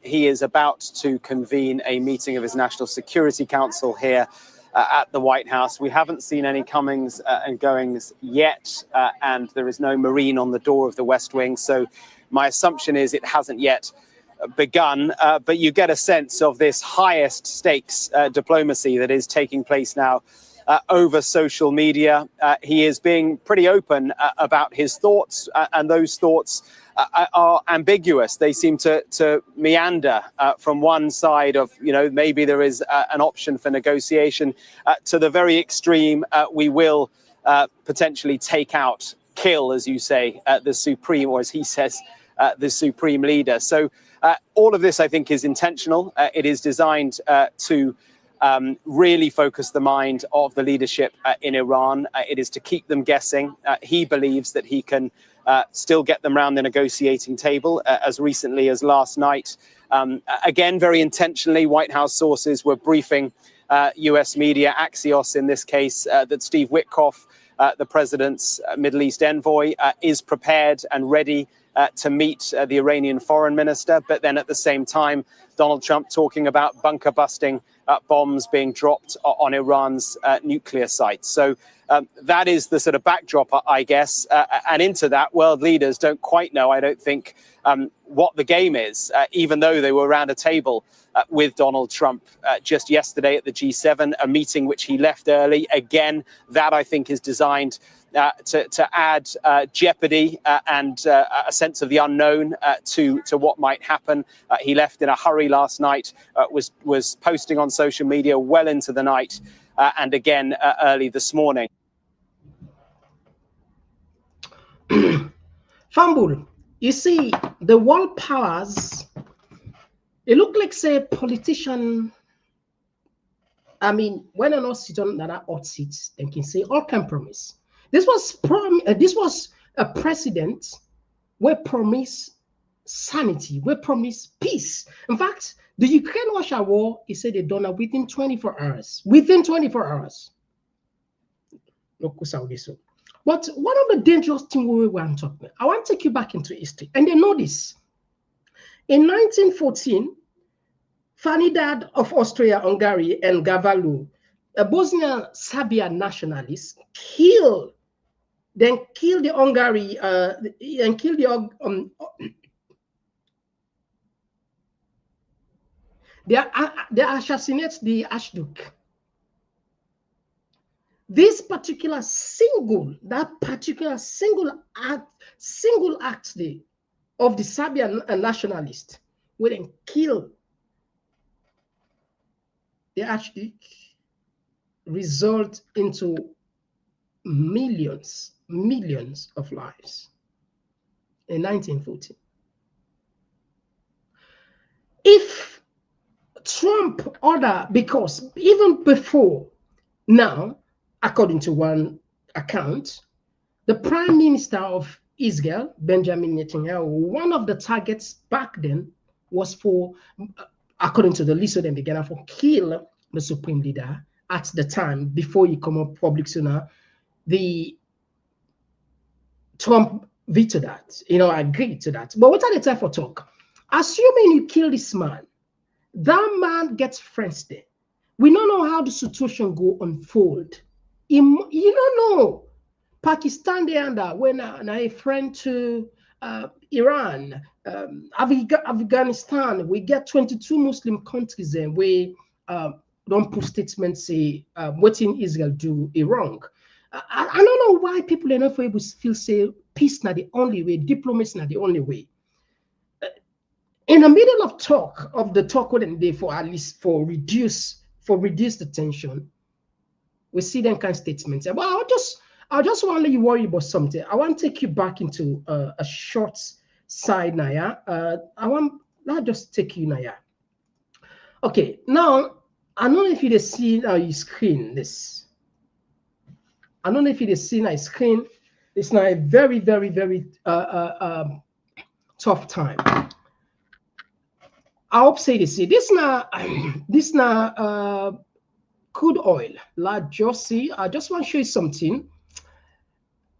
He is about to convene a meeting of his National Security Council here at the White House. We haven't seen any comings and goings yet, and there is no Marine on the door of the West Wing. So my assumption is it hasn't yet begun, but you get a sense of this highest stakes diplomacy that is taking place now over social media. He is being pretty open about his thoughts, and those thoughts are ambiguous. They seem to meander from one side of, maybe there is an option for negotiation to the very extreme. We will potentially take out, kill, as you say, the supreme, or as he says, the supreme leader. So all of this, I think, is intentional. It is designed to really focus the mind of the leadership in Iran. It is to keep them guessing. He believes that he can still get them round the negotiating table as recently as last night. Again, very intentionally, White House sources were briefing US media, Axios in this case, that Steve Witkoff, the president's Middle East envoy, is prepared and ready to meet the Iranian foreign minister. But then at the same time, Donald Trump talking about bunker busting bombs being dropped on Iran's nuclear sites. So that is the sort of backdrop, I guess. And into that, world leaders don't quite know, I don't think, what the game is, even though they were around a table with Donald Trump just yesterday at the G7, a meeting which he left early. Again, that I think is designed to add jeopardy and a sense of the unknown to what might happen. He left in a hurry last night, was posting on social media well into the night, and again early this morning. Fambul, you see, the world powers, it look like, say, politician. I mean, when I not sit on that hot seats, they can say all can promise. This was a president where promise sanity, where promise peace. In fact, the Ukraine-Russia war, he said they done it within 24 hours. Within 24 hours. But one of the dangerous things we were talking about, I want to take you back into history. And they know this. In 1914, Ferdinand of Austria-Hungary and Gavalu a Bosnian Serbian nationalist killed the Hungary and killed they assassinate the Archduke. This particular single act of the Serbian nationalist will then kill the Archduke, result into millions of lives in 1940. If Trump order, because even before now, according to one account, the Prime Minister of Israel, Benjamin Netanyahu, one of the targets back then was for, according to the list of them began, for kill the supreme leader at the time before he come up public sooner. The Trump vetoed that, agreed to that. But what are the time for talk? Assuming you kill this man, that man gets friends there. We don't know how the situation go unfold. You don't know. Pakistan there and when a friend to Iran, Afghanistan, we get 22 Muslim countries and we don't put statements say what in Israel do wrong. I don't know why people are not able to feel say peace not the only way, diplomacy not the only way. In the middle of the talk wouldn't they for at least for reduce the tension, we see them kind of statements. Well, I just want to let you worry about something. I want to take you back into a short side now. Yeah? I'll just take you now. Yeah? Okay, now I don't know if you see now your screen this. I don't know if you see my screen. It's now a very, very, very tough time. I hope say this. This now crude oil. Like just see, I just want to show you something.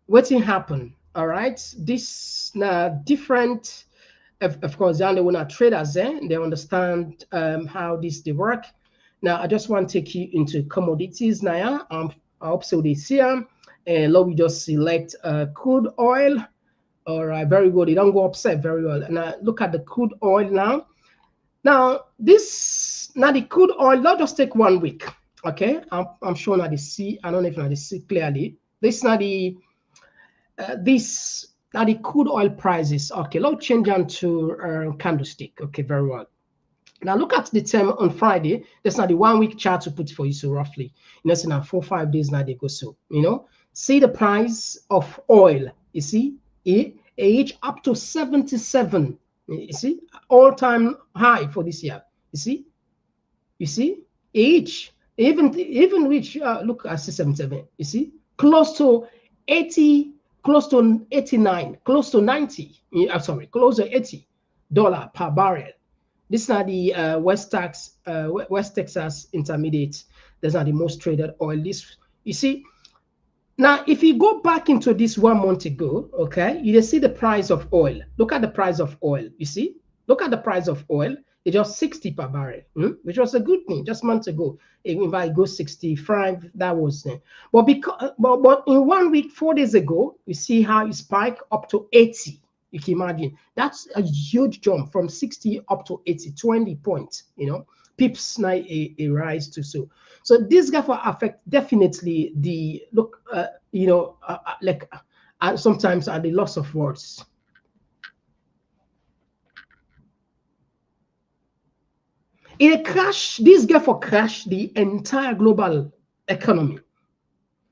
What happened? All right. This now different. Of course, they are traders. They understand how this they work. Now I just want to take you into commodities now. I hope so this here. And now we just select crude oil. All right, very good. It don't go upset very well. And look at the crude oil now. Now the crude oil. Not just take 1 week. Okay, I'm sure now the see. I don't know if now the see clearly. This now the the crude oil prices. Okay, let's change on to candlestick. Okay, very well. Now look at the term on Friday. That's not the 1 week chart to put for you. So roughly, so now 4 5 days now they go so. See the price of oil. You see, each up to 77. You see, all-time high for this year. You see, each even reach. Look, I see 77. You see, close to 80, close to 89, close to 90. I'm sorry, close to $80 per barrel. These are the West Texas Intermediate. These are the most traded oil. This, you see, now if you go back into this 1 month ago, okay, you see the price of oil. Look at the price of oil. You see, look at the price of oil. It's just 60 per barrel, which was a good thing just months ago. If I go 65, that was then. But in 1 week, 4 days ago, you see how it spiked up to 80. You can imagine that's a huge jump from 60 up to 80, 20 points. Pips now a rise to so. So this guy will affect definitely the look. Sometimes at the loss of words. In a crash, this guy will crash the entire global economy.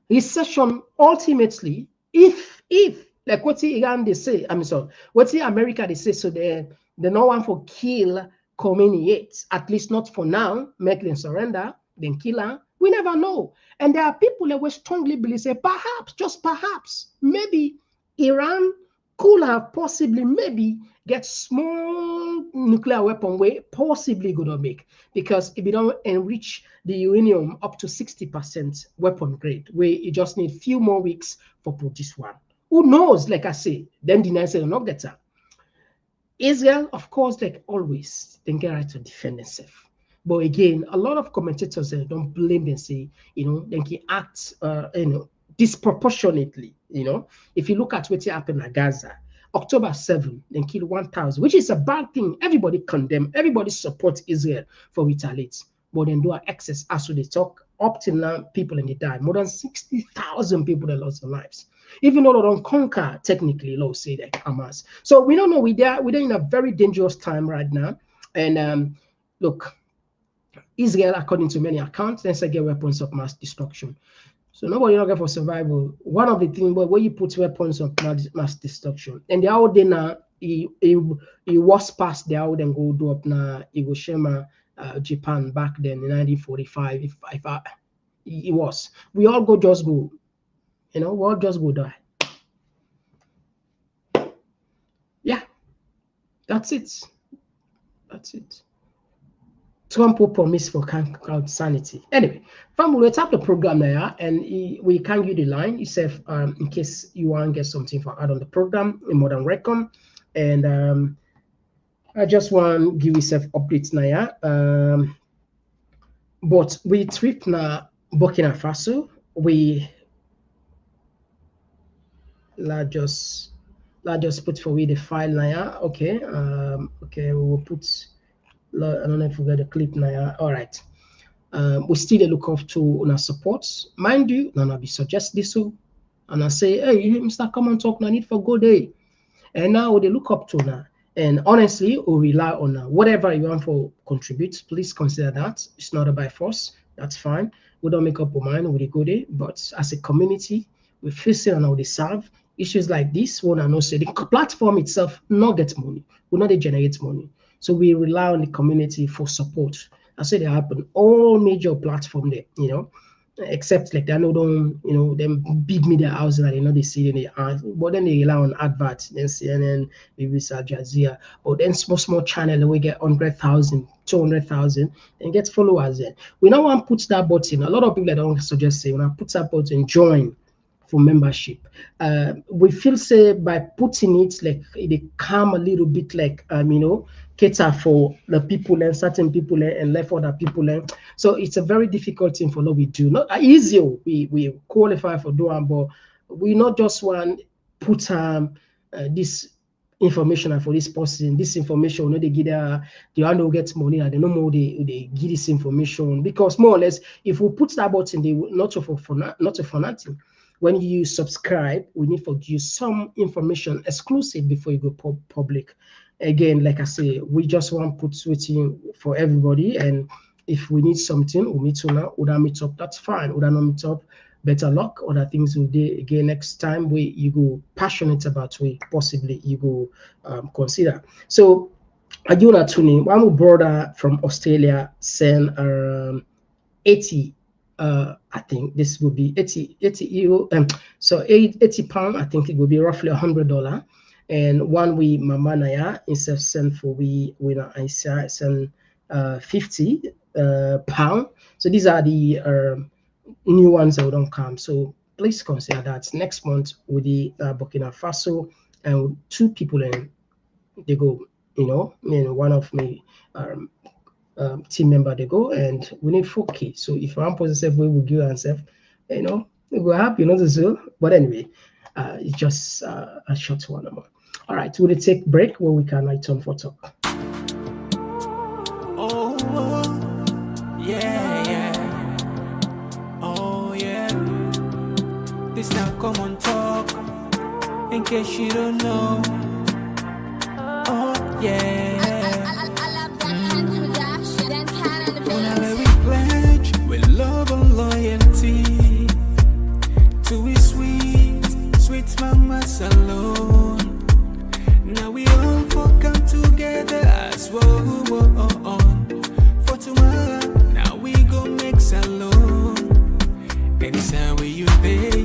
Recession ultimately, if like what the Iran they say, what the America they say, so they no one for kill Komon-Tok, at least not for now, make them surrender, then kill her. We never know. And there are people that will strongly believe, say, perhaps, just perhaps, maybe Iran could have possibly maybe get small nuclear weapon way possibly gonna make, because if you don't enrich the uranium up to 60% weapon grade, where you just need few more weeks for produce one. Who knows? Like I say, then the United States will not get that. Israel, of course, like always, they get right to defend themselves. But again, a lot of commentators don't blame and say, they can act, disproportionately. If you look at what happened at Gaza, October 7, they killed 1,000, which is a bad thing. Everybody condemn, everybody support Israel for retaliate. But then do an excess as they talk. Up till now, people in the die. More than 60,000 people that lost their lives. Even though they don't conquer, technically, let's say that Hamas. So we don't know. We're in a very dangerous time right now. And look, Israel, according to many accounts, then get weapons of mass destruction. So nobody not get for survival. One of the things where you put weapons of mass destruction, and the out there now, it was past the out and go do up na Hiroshima, Japan back then in 1945. It was, we all just go, we all just go die. Yeah, that's it. That's it. Trump will promise for count sanity. Anyway, family, we'll tap the program there, and we can give the line itself in case you want to get something for add on the program in more than welcome. And I just want to give yourself updates now. But we trip now Burkina Faso. We just put for the file now. Okay. Okay, we will put. I don't know if we got the clip now. All right. We still look up to our supports. Mind you, Nana be suggest this so. And I say, hey, Mr. Komon-Tok, no need for go day. And now they look up to now. And honestly, we rely on whatever you want for contribute. Please consider that. It's not a by force. That's fine. We don't make up our mind with a go day. But as a community, we face it on how they serve. Issues like this, one and also the platform itself not get money. We not generate money. So we rely on the community for support. I say they happen all major platform there, except like they know don't, them big media houses that they see in the but then they rely on adverts, then CNN, BBC, Al Jazeera, or then small channel we get 100,000, 200,000 and get followers then. We now want to put that button. A lot of people that don't suggest say when I put that button, join for membership. We feel say by putting it like it calm a little bit like cater for the people and certain people and left other people and so it's a very difficult thing for what we do. Not easy. We qualify for doing, but we not just want put this information for this person. This information, they give the one who gets money and they no more they give this information because more or less if we put that button, they will not for nothing. When you subscribe, we need for you some information exclusive before you go public. Again, like I say, we just want to put switching for everybody. And if we need something, we need to know, would I meet up? That's fine. Would I not meet up? Better luck. Other things will do again next time. You go passionate about we possibly you go consider. So I do not tuning. One brother from Australia sent 80. I think this would be 80 euro. So 80 pound. I think it would be roughly $100. And one we mama naya instead send for we I send 50 pound. So these are the new ones that don't come. So please consider that next month with the Burkina Faso and 2 people and they go. One of me team member they go and we need 4K. So if one person we will give ourselves, we will happy, so. But anyway, it's just a short one. All right, we'll take a break where we can return for talk. Oh, yeah. Oh, yeah. This now Komon-Tok. In case you don't know. Oh, yeah. Whenever we pledge with love and loyalty to we sweet mama salon. Now we all come together as one for tomorrow. Now we go make salon. Anytime where you pay,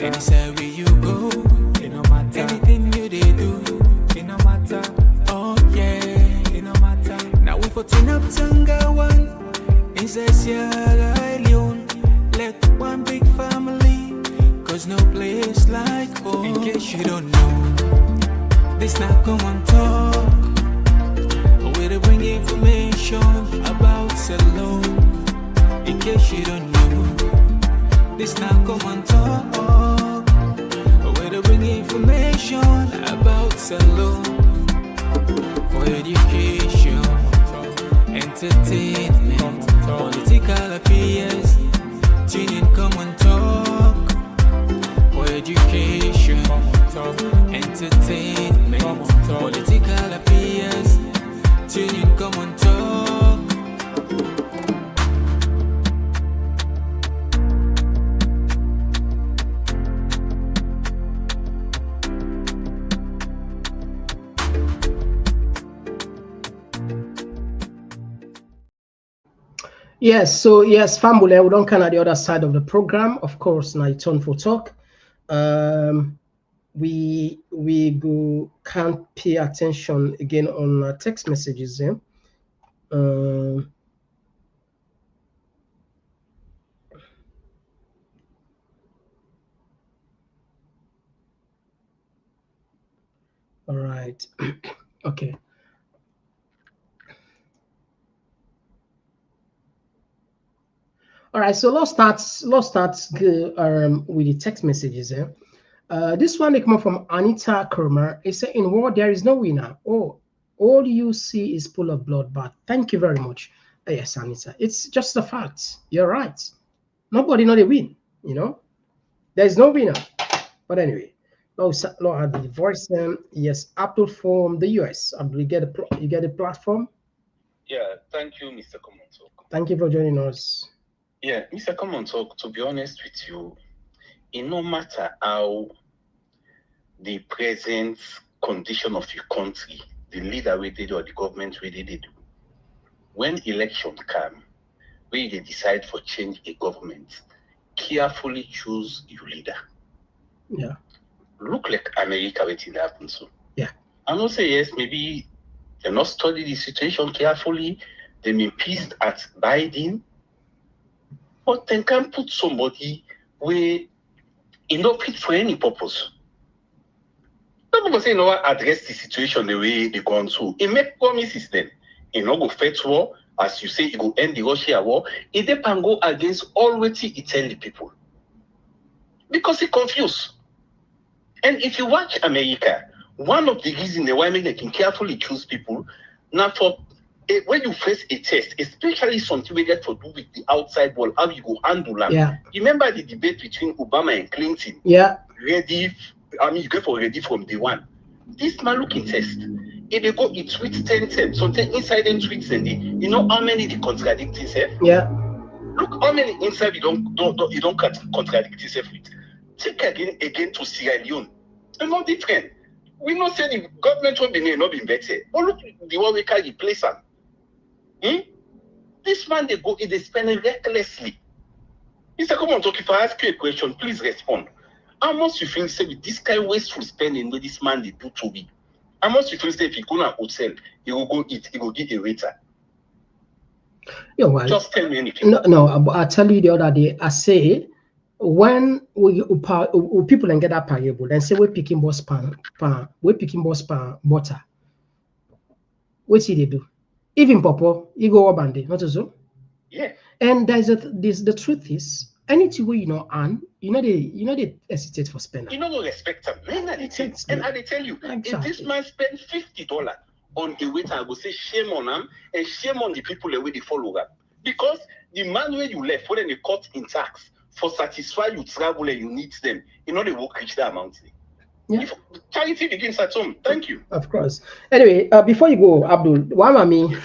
anytime where you go, anything you they do, it no matter. Oh yeah, it no matter. Now we for turn up Tanga one, inside Sierra Leone. Let one big family, cause no place like home. In case you don't know. This now Komon-Tok, where they bring information about Salon. In case you don't know, this now Komon-Tok, where they bring information about Salon for education, entertainment, political affairs. Tune in Komon-Tok for education, entertainment, political affairs. Tune in Komon-Tok. Yes, so yes, family, we don't kind of the other side of the program. Of course, now it's on for talk. We go can't pay attention again on text messages. Yeah. All right. Okay. All right, so let's start with the text messages. This one they come up from Anita Kurmer. It said, "In war there is no winner. Oh, all you see is full of bloodbath." Thank you very much. Yes, Anita, it's just a fact. You're right. Nobody know they win. You know, there is no winner. But anyway, Lord had the voice. Yes, Abdul from the US. Abdul, you get a platform. Yeah, thank you, Mr. Komon-Tok. Thank you for joining us. Yeah, Mr. Komon-Tok, to be honest with you, it no matter how the present condition of your country, the leader we did or the government we did do, when election come, when they decide for change a government, carefully choose your leader. Yeah. Look like America waiting to happen so. Yeah. I not say yes, maybe they not study the situation carefully, they may pissed at Biden, but they can put somebody where it not fit for any purpose. People say, no, address the situation the way they gone through. It make promises then. It not go fetch war, as you say, it go end the Russia war. It can go against all what it tell the people. Because it confused. And if you watch America, one of the reasons why they can carefully choose people, now for when you face a test, especially something we get to do with the outside world, how you go handle them. Yeah. Remember the debate between Obama and Clinton? Yeah. You get for ready from day one. This man looking test. If they go, it tweets 10, something inside them tweets and you know how many they contradict himself? Yeah. Look how many inside you don't contradict yourself with. Take again to Sierra Leone. It's not different. We not say the government will be not been better. But look, the one we can replace them. This man they spend recklessly. Mr. Komon-Tok, if I ask you a question, please respond. How much you think say with this kind of wasteful spending where this man they do to me? How much you think say if he go to a hotel, he will go eat, he will get a waiter? Yeah, well, just tell me anything. No, I tell you the other day, I say when people and get that payable, then say we're picking boss pan, butter. What see they do? Even Popo, you go up and not so. Yeah. And the truth is, anything where you know they hesitate for spending. You know what respect them. And I tell you, exactly. If this man spend $50 on a waiter, I will say shame on him and shame on the people the way they follow them. Because the man where you left, when they cut in tax for satisfy you travel and you need them, you know they won't reach that amount. Yeah. If charity begins at home. Thank you. Of course. Anyway, before you go, Abdul, one of me,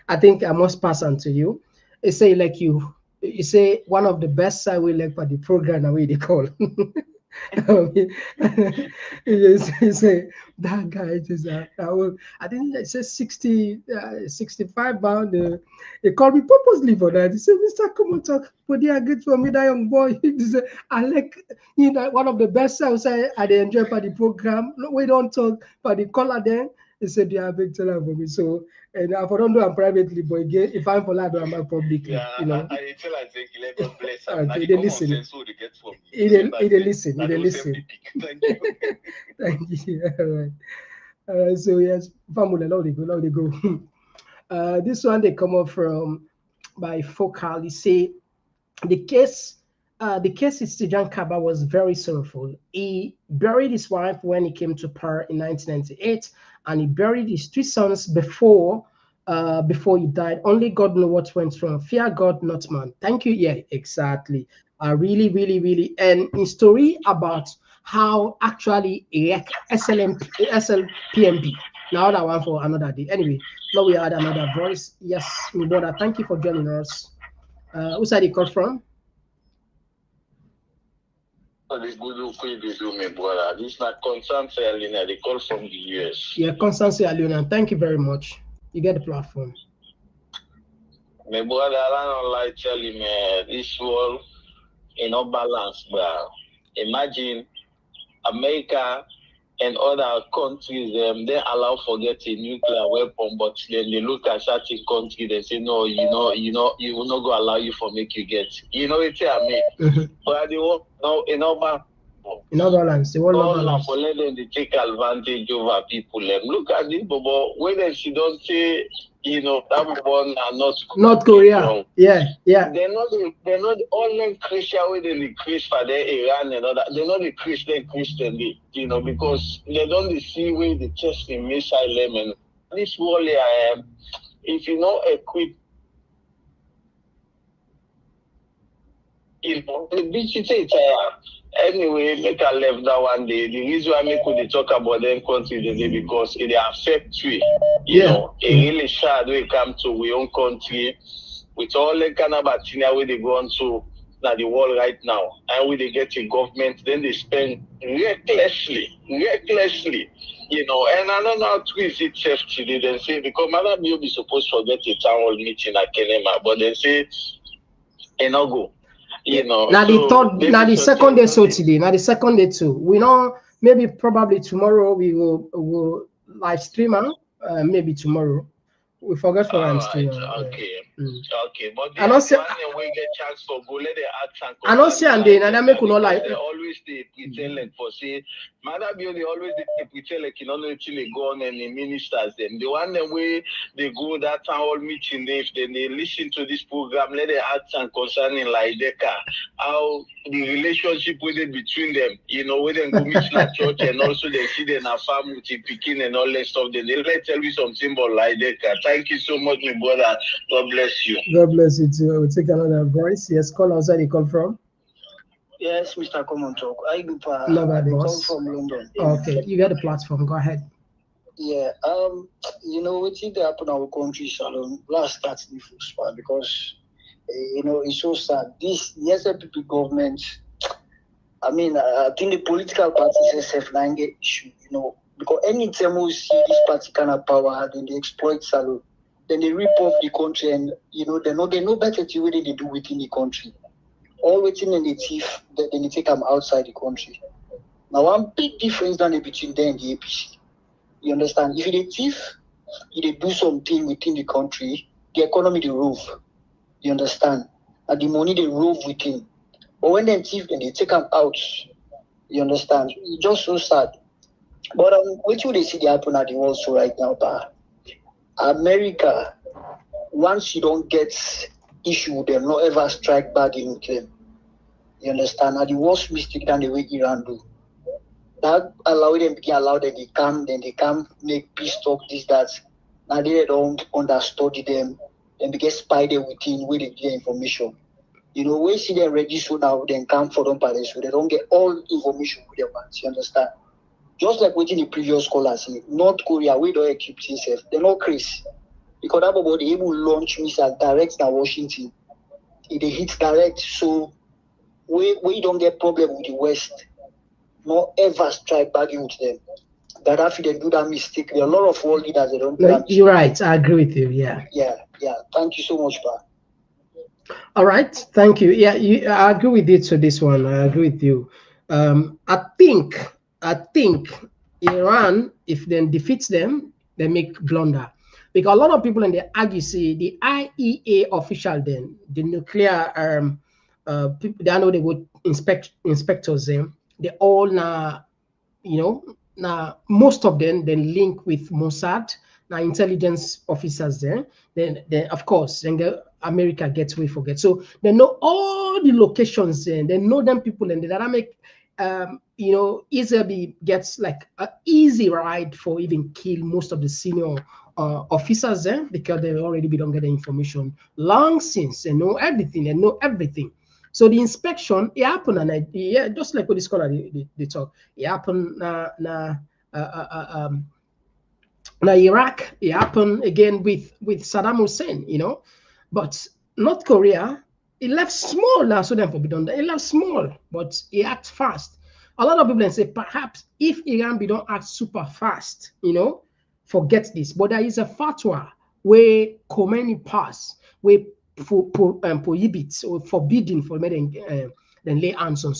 I think I must pass on to you. It say like you say one of the best I will like for the program the way they call. You say that guy is I think it says 65 pound. They called me purposely for that. He said, "Mr. Komon-Tok, but they are good for me, that young boy." He said, "I like one of the best I say I enjoy for the program. We don't talk for the caller then." He said, "They are big teller for me." So and I don't do them privately, but again, if I'm for that, I'm publicly. Yeah, you know. I tell and say, God bless him. Okay, they listen. They listen. Thank you. Thank you. All right. So yes, family, now they go. This one they come up from by Focal. He say the case with Stijan Kaba was very sorrowful. He buried his wife when he came to power in 1998, and he buried his 3 sons before he died. Only God knows what went wrong. Fear God, not man. Thank you. Yeah, exactly. Really, really, really. And in story about how actually SLPMP. Now that one for another day. Anyway, now we had another voice. Yes, my brother. Thank you for joining us. Who side you call from? This my brother. This is not Constance Alina. They call from the US. Yeah, Constance Alina. Thank you very much. You get the platform. My brother, I don't like telling me this world in no balance, bro. Imagine America and other countries, they allow for getting nuclear weapon, but then they look at certain country, they say, no, you will not go allow you for make you get. You know what I mean? But they won't, no, in no balance. They won't balance. For let them take advantage over people. Look at this, but when she don't say, that one are not North Korea. Yeah. They're not all them Christian where they Chris for their Iran and all that. They're not the Christian, because they don't see where the chest in missile them and this world if you know equip the bitch anyway, make I left that one day. The reason why I could talk about them country today because it affects we. You know, it really sad when it comes to our own country with all the kind of bacteria where they go on to the world right now, and when they get a government, then they spend recklessly. And I don't know how to is it safe today. They say because Madam you'll be supposed to get a town hall meeting at Kenema, but they say no go. Now the second day so today. Now the second day too. We know maybe probably tomorrow we will live stream maybe tomorrow. We forgot for live stream. Okay, but I don't say we get chance for go let the action. I don't say and then I make no like they always they pretend like for say Madam they always they pretend like know until they go on and the ministers them. The one them way they go that town hall meeting then they listen to this program, let the action concerning like Deka, how the relationship with it between them, when they go meet in church and also they see them a farm with the picking and all that stuff, then they let tell you some symbol like Deka. Thank you so much, my brother. God bless you. God bless you too. We'll take another voice. Yes, call outside you call from. Yes, Mr. Komon-Tok. I call from London. Okay, you got the platform. Go ahead. Yeah. What did happen in our country, Salon? Last start the first part because it's so sad. This SLPP government. I mean, I think the political parties have get issue. Because anytime we see this party kind of power, then they exploit Salon. Then they rip off the country and they know better to what they do within the country. All within in the thief, then they take them outside the country. Now one big difference between them and the APC. You understand? If they thief, if they do something within the country, the economy they rove. You understand? And the money they rove within. But when they thief, then they take them out. You understand? It's just so sad. But what you they see happen at the world so right now, America, once you don't get issue with them, not ever strike back in them. You understand? And the worst mistake than the way Iran do. That allow them they come make peace talk, this, that. Now they don't understudy them, then they get spied within where they get information. We see them ready so now, then come for them palace, so they don't get all information with their hands, you understand? Just like within the previous scholars, North Korea, we don't equip themselves. They're not crazy. Because that about they able launch missiles direct to Washington. If they hit direct, so we don't get problem with the West. Not ever strike back with them. Gaddafi they do that mistake. There are a lot of world leaders they don't do that. You're right. I agree with you. Yeah. Thank you so much, Pa. All right. Thank you. Yeah, I agree with you to this one. I agree with you. I think Iran, if they defeats them, they make blunder. Because a lot of people in the argue, see the IEA official, then the nuclear people, they know they would inspectors them. They all now, now most of them then link with Mossad, now intelligence officers there. Then of course, then America gets we forget. So they know all the locations and they know them people, and that make you know, easily gets like an easy ride for even kill most of the senior officers there, because they already be don't get the information long since. They know everything. They know everything. So the inspection, it happened, and yeah, just like what the scholar they talk, it happened now Iraq, it happened again with Saddam Hussein, you know. But North Korea, it left small now, so then forbidden. It left small, but it act fast. A lot of people say perhaps if Iran be don't act super fast, you know, forget this. But there is a fatwa where Khomeini pass, where prohibits or forbidding for men then lay hands on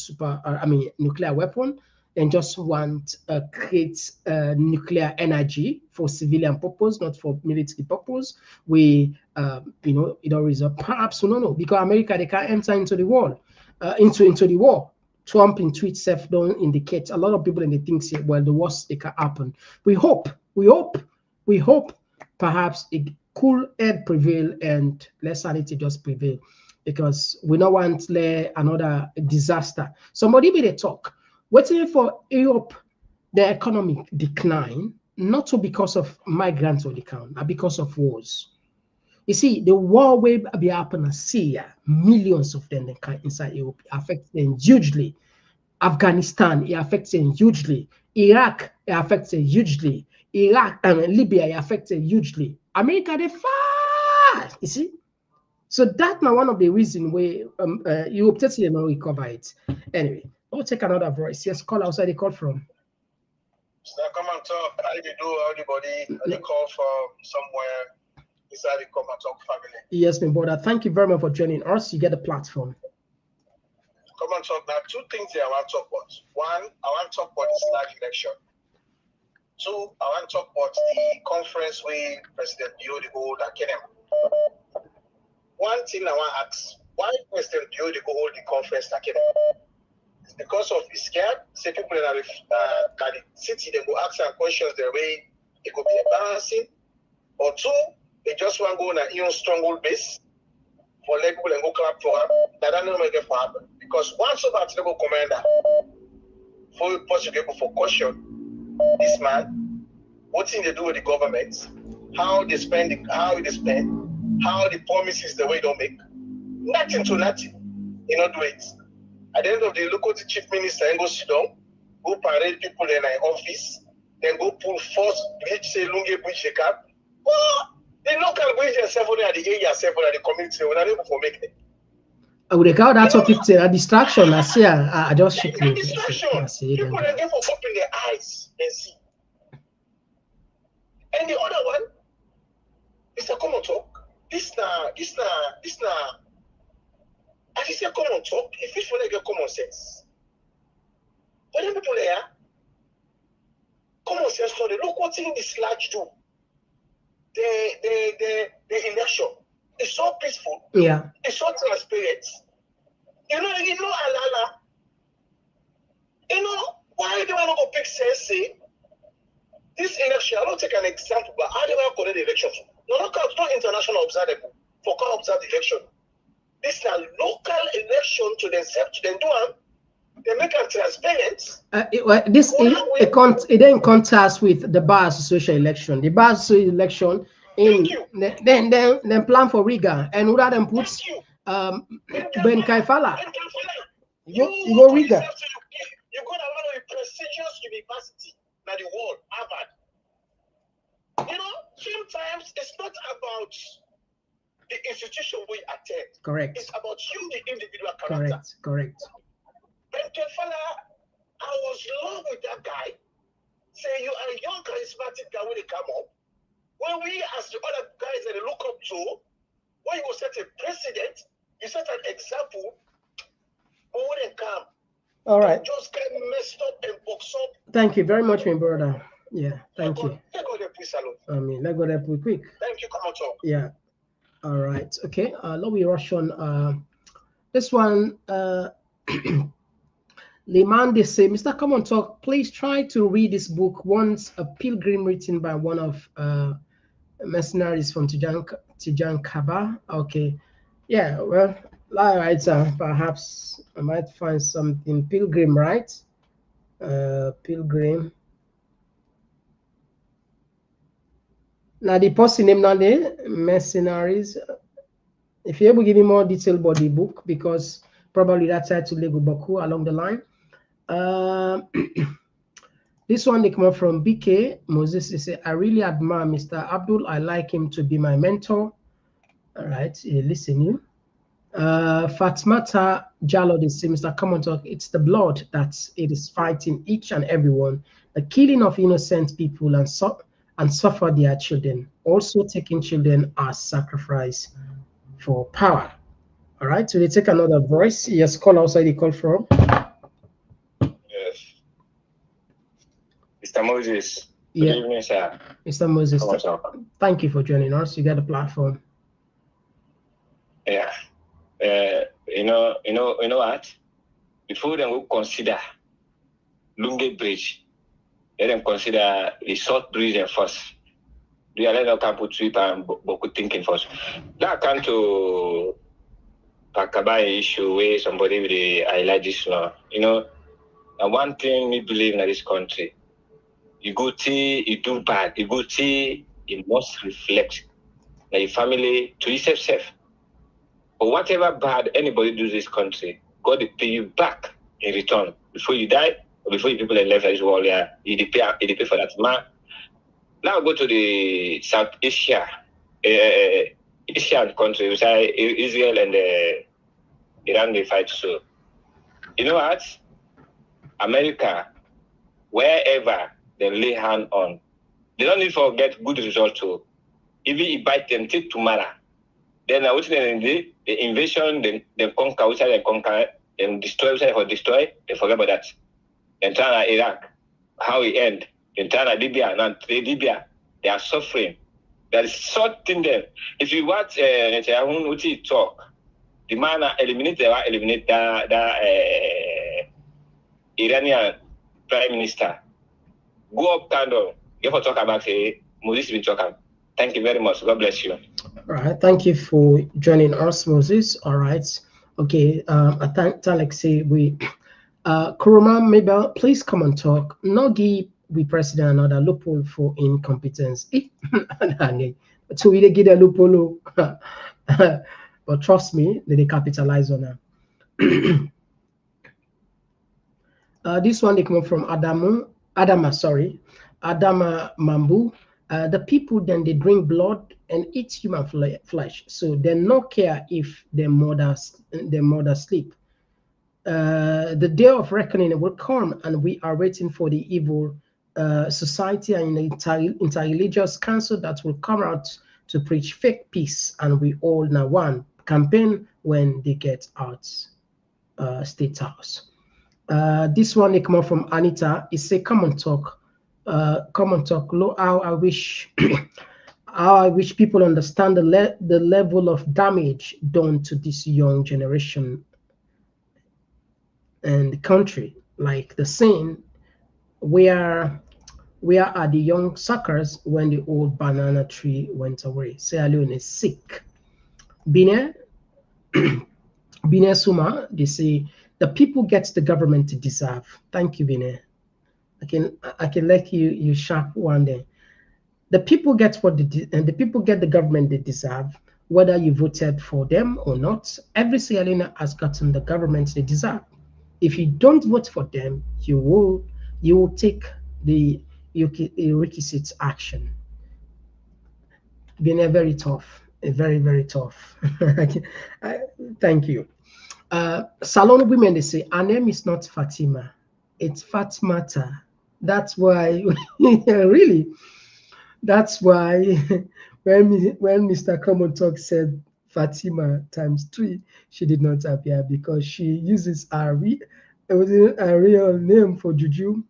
nuclear weapon, and just want create nuclear energy for civilian purpose, not for military purpose. We, you know, it always perhaps we don't know, because America they can't enter into the war, into the war. Trump in tweet self don't indicate. A lot of people in the think say, well, the worst it can happen. We hope, perhaps it cool head prevail and let sanity just prevail, because we don't want another disaster. Somebody be the talk. Waiting for Europe, the economic decline, not so because of migrants or the count, but because of wars. You see, the war will be happening in Syria, millions of them inside Europe, affects them hugely. Afghanistan, it affects them hugely. Iraq, it affects them hugely. Libya, it affects them hugely. America, they fast, you see. So that's now one of the reasons where Europe takes them and recover it. Anyway, we'll take another voice. Yes, call outside the call from. So come and talk. How you do, everybody? They call from somewhere inside the Komon-Tok family. Yes, my brother. Thank you very much for joining us. You get the platform. Come and talk. Now, two things here I want to talk about. One, I want to talk about this large election. Two, I want to talk about the conference where President Bio the hold at Kenya. One thing I want to ask, why President Bio the hold the conference at Kenya? It's because of his scared. Say people in the city, they go ask some questions the way it could be embarrassing. Or two, they just want to go on a stronghold base for let people and go clap for him. That don't make it happen. Because once about the commander, for possible for caution, this man, what thing they do with the government, how they spend, how the promises the way they don't make, nothing to nothing. You know, do it. At the end of the day, look at the chief minister and go sit down, go parade people in an office, then go pull force bridge, say lunge bridge the cap. Well, the local bridge themselves, at the area, at the community, we're not able to make it. I would call that topic a distraction. I say, I just shoot you. Distraction. People are going for open their eyes and see. And the other one is a Komon-Tok. This now. I just say Komon-Tok. If it's for get common sense, but then people there, common sense. So they look what in this large do. The election. It's so peaceful. Yeah. It's so transparent. You know, Alala. You know, why do I not go pick say this election? I don't take an example, but how do I call the election? No, not international observable for can observe the election. This is a local election to themselves, to them do them. They make it transparent. It then contrasts with the bar association election. The bar association election. Then plan for Riga and rather than put Ben Kaifala. You go Riga. You go to one of the prestigious university in the world, Harvard. You know, sometimes it's not about the institution we attend. Correct. It's about you, the individual character. Correct. Ben Kaifala, I was in love with that guy. Say you are a young charismatic guy when they come up. When we, as the other guys that they look up to, when you go set a precedent, you set an example, but when they come, all right, just get messed up and box up. Thank you very much, my brother. Yeah, thank you. Let go there, please, Salon. Let go there quick. Thank you, Komon-Tok. Yeah. All right. Okay. Let me rush on. This one, Leman, they say, Mr. Komon-Tok, please try to read this book, Once a Pilgrim, written by one of mercenaries from Tijan Kaba. Okay. Yeah, well, right, perhaps I might find something. Pilgrim, right? Pilgrim. Now the person name now the mercenaries. If you're able to give me more detail about the book, because probably that's to Lego Boku along the line. This one they come up from BK Moses. They say, I really admire Mr. Abdul. I like him to be my mentor. All right, listen you. Fatmata Jallo, they say, Mr. Komon-Tok, it's the blood that it is fighting each and everyone. The killing of innocent people and suffer their children. Also taking children as sacrifice for power. All right, so they take another voice. Yes, call outside the call from. Yes. Mr. Moses. Good Yeah. evening, sir. Mr. Moses, Komon-Tok. thank you for joining us. You got the platform. Yeah. You know what? Before they will consider Lunge Bridge, let them consider the short bridge first. Do you let them come put sweep and boku thinking first? That come to Pakaba issue where somebody with the highlight this law. You know, and one thing we believe in this country, you go see, you do bad, you go see, it must reflect like your family to yourself. But whatever bad anybody does this country, God will pay you back in return. Before you die, or before you people are left this world, yeah, you pay for that. Man, now go to the South Asia, Asian country, which are Israel and Iran, they fight. So, you know what? America, wherever they lay hand on, they don't need to get good results too. Even if you bite them till tomorrow, then I would say the invasion, they conquer, which they conquer, then destroy, which they destroy, they forget about that. Then turn to Iraq, how it end. Then turn to Libya, now Libya, they are suffering. There is something there. If you watch talk, the man eliminate that Iranian prime minister. Go up candle. You have to talk about Moses been talking. Thank you very much. God bless you. All right, thank you for joining us, Moses. All right, okay. I thank Alexei. We, Kuruma, maybe please come and talk. Nogi, we president another loophole for incompetence. So we get a loophole, but trust me, they capitalize on that. This one they come from Adama Mambu. The people then they drink blood and eat human flesh, so they not care if their mother sleep. The day of reckoning will come, and we are waiting for the evil society and inter-religious council that will come out to preach fake peace, and we all now one campaign when they get out state house. This one they come up from Anita. It say, come and talk. How I wish how I wish people understand the level of damage done to this young generation and the country. Like the saying, where are the young suckers when the old banana tree went away? Say Leone is sick. Bine Suma, they say the people get the government to deserve. Thank you, Bine. I can let you sharp one day. The people get the people get the government they deserve, whether you voted for them or not. Every Sierra Leone has gotten the government they deserve. If you don't vote for them, you will take the requisite action. Been very tough, very tough. Thank you. Salon women, they say, our name is not Fatima, it's Fatmata. That's why, really, that's why when Mr. Komon-Tok said Fatima ×3, she did not appear because she uses a real name for Juju.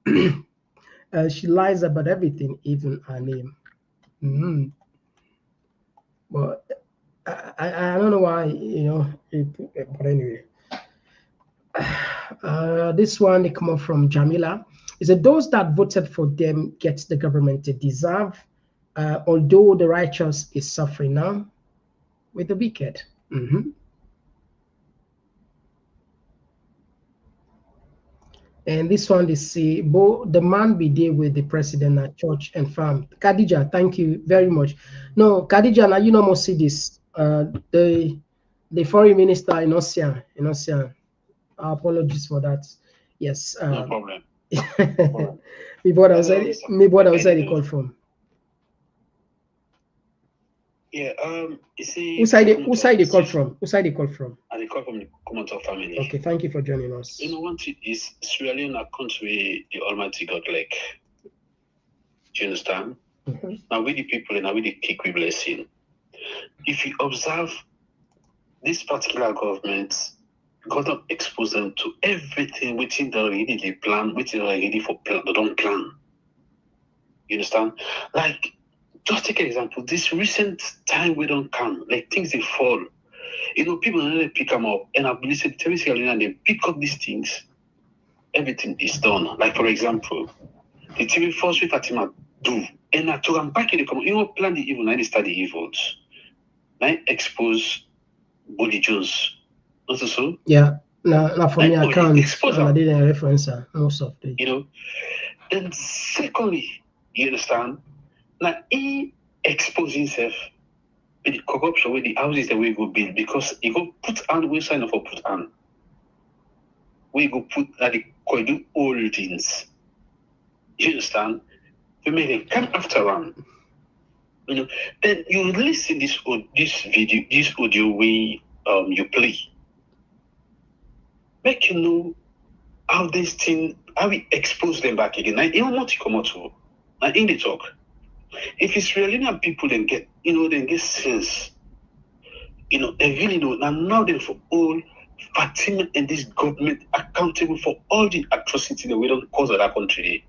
She lies about everything, even her name. But I don't know why, but anyway. This one they come up from Jamila. Is that those that voted for them get the government they deserve, although the righteous is suffering now with the wicked. Mm-hmm. And this one is see, the man be there with the president at church and farm. Khadija, thank you very much. No, Khadija, now you know must see this. The foreign minister in Ocean. Apologies for that. Yes. No problem. me brother outside the call from. Yeah, you see, Who side the call from? Who side the call from? I call from the Komon-Tok family. Okay, thank you for joining us. You know, one thing is Sierra Leone a country the Almighty God like. Do you understand? Mm-hmm. Now we the people and now we the kick we blessing. If you observe this particular government, God don't expose them to everything within the already they plan, within already for plan, they don't plan. You understand? Like, just take an example. This recent time we don't come, like things they fall. You know, people don't pick them up, and I've listened to Sierra and they pick up these things. Everything is done. Like for example, the TV First Lady Fatima do, and I took them back in the comment. You know, plan the evil, I study evils. I expose Body Jones. Also so? Yeah. Now for me, I can't. I didn't reference most of the. You know, and secondly, you understand? Now he expose himself with the corruption with the houses that we go build because he go put on we sign up for put on. We go put that the could do all things. You understand? We make them come after him. You know, then you listen this video, this audio we you play. Make you know how this thing, how we expose them back again. Now, even what you come out to, now in the talk. If it's really not people, then get, you know, then get sense. You know, they really know. Now they for all Fatima and this government accountable for all the atrocity that we don't cause of that country.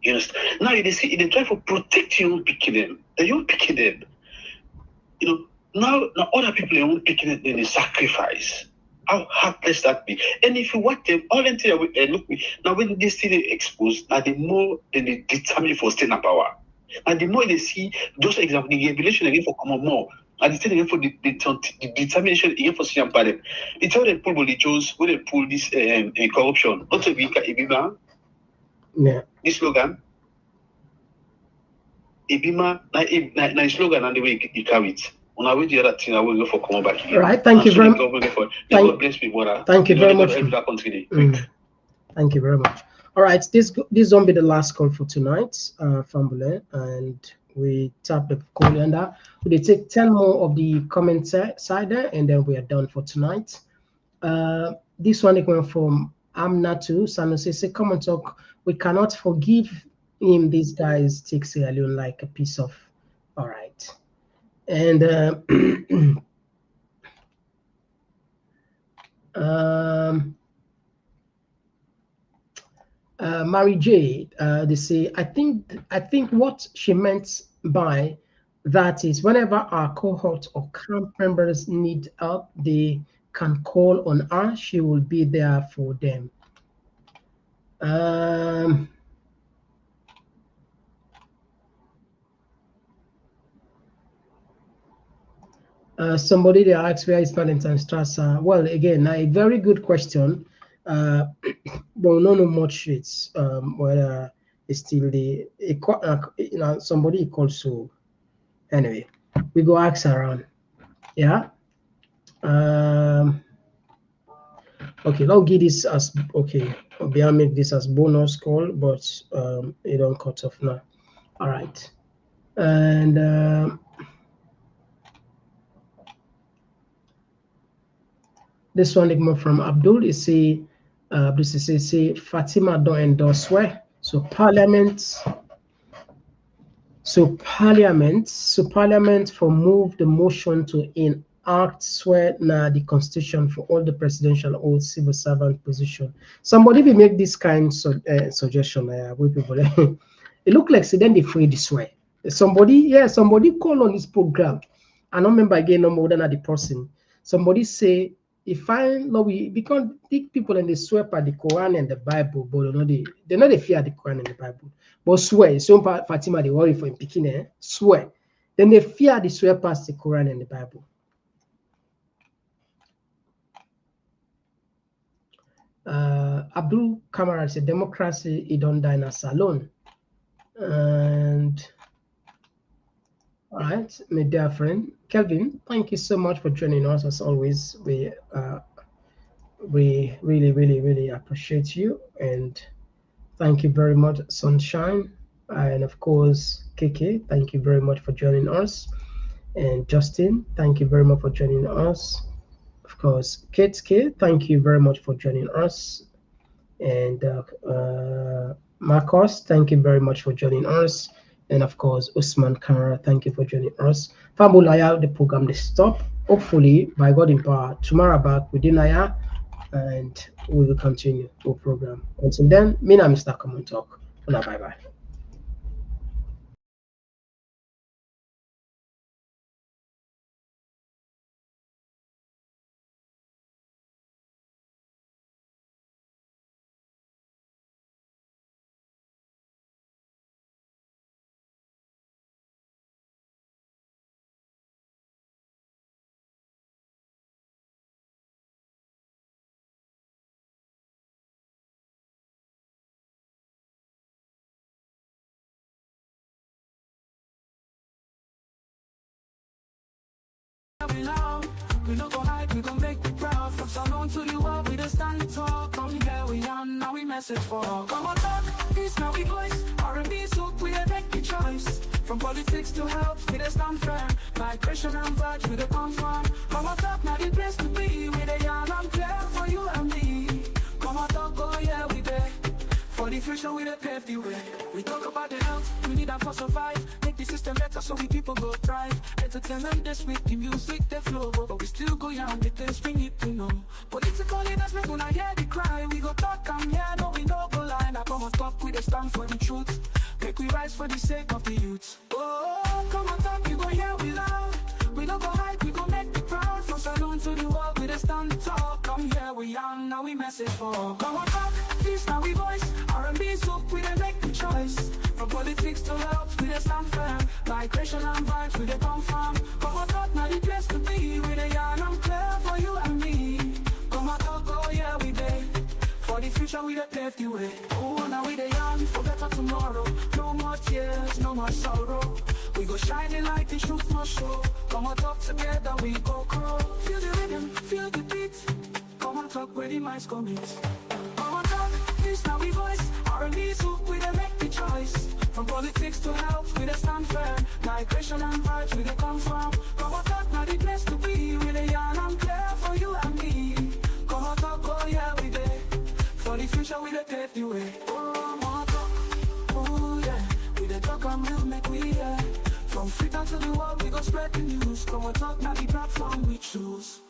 You understand? Now they see they try to protect you, don't pick them. They don't pick them. You know, now other people they won't pick them, then they sacrifice. How heartless that be. And if you watch them, all until look now when they see they exposed, now the more they determine for staying in power. And the more they see those examples, the revelation again for common more, and instead again for the determination again for seeing them. They tell them pull the Jones when they pull this corruption. Not a week Ibima. Yeah. This slogan. Ibima na slogan and the way you carry it. On our way the other thing I will go for come back again. Right, thank you very much. God bless me, brother. Thank you very much. Thank you very much. All right, this won't be the last call for tonight, Fambule, and we tap the calendar. We take 10 more of the comment side there, and then we are done for tonight. This one is going from Amnatu Sanusi. Say, Komon-Tok. We cannot forgive him. These guys take Sierra Leone like a piece of. All right, and Mary J, they say, I think what she meant by that is whenever our cohort or camp members need help, they can call on her. She will be there for them. Somebody they asked where is Valentine's Strasser. Well, again, a very good question. But we don't know much it's whether it's still the you know, somebody called. So anyway, we go ask around. Yeah. Okay, I'll give this as okay. I'll make this as bonus call, but it don't cut off now. All right, and this one is from Abdul. Is say say Fatima don't endorse swear. So Parliament for move the motion to enact swear now the Constitution for all the presidential or civil servant position. Somebody will make this kind of suggestion. With people, it look like then they free this way. Somebody call on this program. I don't remember again no more than the person. Somebody say. If because people and they swear by the Quran and the Bible, but they know they fear the Quran and the Bible. But swear, so Fatima they worry for him picking swear. Then they fear the swear past the Quran and the Bible. Abdul Kamara said, democracy, it don't die in a salon. And all right, my dear friend Kelvin, thank you so much for joining us. As always, we really appreciate you, and thank you very much, Sunshine, and of course KK. Thank you very much for joining us, and Justin, thank you very much for joining us. Of course, Kate K, thank you very much for joining us, and Marcos, thank you very much for joining us. And of course, Usman Kamara, thank you for joining us. Fambulaya, the program they stop. Hopefully, by God in power, tomorrow back within Aya, and we will continue our program. Until then, me and Mr. Komon-Tok. Bye bye. We no go hide, we gon' make you proud. From salon to the world, we just stand tall. Come here, we on, now we message for all. Komon-Tok, peace, now we voice. R&B, so we make the choice. From politics to health, we just stand firm. Migration and vibes, we the confirm. Komon-Tok, now the place to be. We the young and clear for you and me. Komon-Tok, oh yeah, we there. For the future, we the pave the way. We talk about the health, we need that for survive. Make the system better so we people go thrive. Entertainment this week, the music, the flow. But we still go young, the things we need to know. Political leaders make una hear the cry. We go talk and yeah, no we no go lie. Now Komon-Tok, we dey stand for the truth. Make we rise for the sake of the youth. Oh, Komon-Tok, you go hear we loud. We no go hide, we go make the proud. From salon to the world, we dey stand tall. Come here, we young, now we message for Komon-Tok, peace, now we voice. R&B, so we dey make the choice. From politics to health, we dey stand firm. Migration and vibes, we dey confirm. Komon-Tok, now the place to be. We dey young and clear for you and me. Komon-Tok, oh yeah, we dey. For the future, we dey pave the way. Oh, now we dey young for better tomorrow. No more tears, no more sorrow. We go shining like the truth must show. Komon-Tok, together we go grow. Feel the rhythm, feel the beat. Komon-Tok, where the minds commit. Komon-Tok, peace, now we voice. R&B, so we dey make the choice. From politics to health, we dey stand firm. Migration and vibes, we dey confirm. Komon-Tok, now the place to be. We dey young and clear for you and me. Komon-Tok, oh yeah, we dey. For the future, we dey pave the way. Oh, Komon-Tok, oh yeah. We dey talk and move, make we hear. From Freetown to the world, we go spread the news. Komon-Tok, now the platform we choose.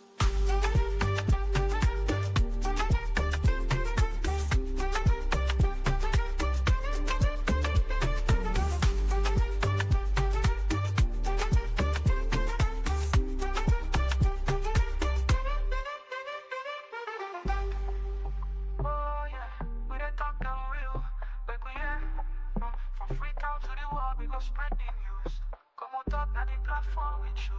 Spread the news. Komon-Tok, now the platform we choose.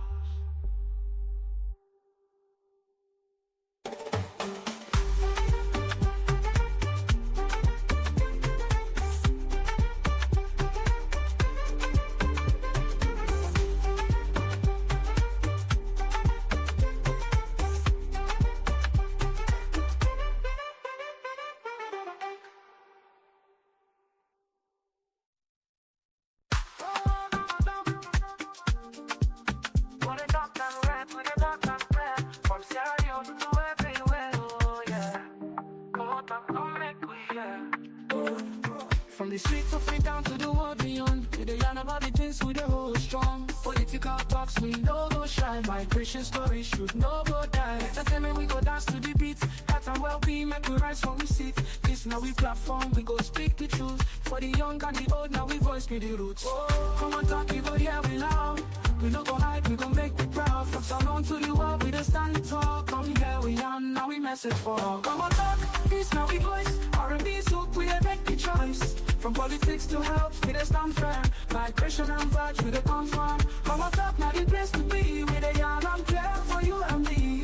From the streets of Freetown to the world beyond, we dey yarn about the things we dey hold strong. Political talks we no go shine, migration stories should no go die. Entertainment we go dance to the beat, health and well-being make we rise from we seat. This now we platform, we go speak the truth. For the young and the old, now we voice be the roots. Oh, Komon-Tok, you go hear we loud. We no go hide, we go make the proud. From salon to the world, we dey stand tall. Come here, we on, now we message for all. Komon-Tok, peace, now we voice. R&B, so we dey make the choice. From politics to health, we dey stand firm. Migration and vibes, we dey confirm. Komon-Tok, now the place to be. We dey young and clear for you and me.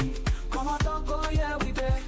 Komon-Tok, oh yeah, we dey.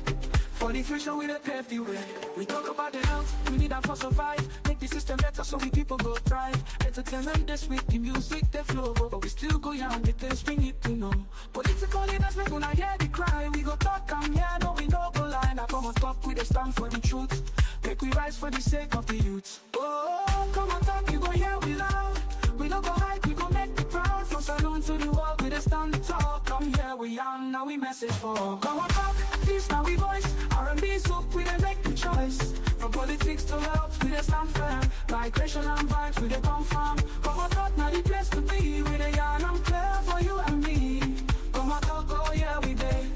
For the the future we dey pave the way. We talk about the health, we need that for survive. Make the system better so we people go thrive. Entertainment this week, the music they flow, but we still go young, the things we need to know. Political leaders make when I hear the cry. We go talk and yeah, no we no go lie. Now come on talk, we dey stand for the truth. Make we rise for the sake of the youth. Oh, come on talk, you go hear we loud. We don't go hide, we go make the proud. From saloon to the world, we dey stand tall. Come here, we young, now we message for. Come on talk, this now we voice. R&B soup, we dey make the choice. From politics to health, we dey stand firm. Migration and vibes, we dey confirm. Come on talk, now the place to be. We dey young and clear for you and me. Come on talk, oh yeah, we dey.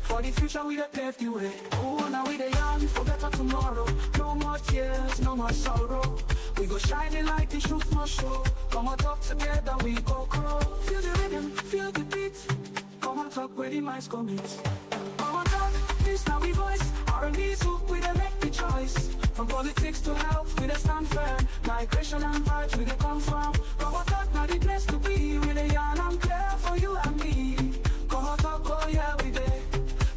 For the future, we dey pave the way. Oh, now we dey young for better tomorrow. No more tears, no more sorrow. We go shining like the truth must show. Come on talk together, we go grow. Feel the rhythm, feel the beat. Come on talk where the minds commit. Come on talk, this now we voice. R&B soup, we dey make the choice. From politics to health, we dey stand firm. Migration and vibes, we dey confirm. Come on talk, now the place to be. We dey young and clear for you and me. Come on talk, oh yeah, we dey.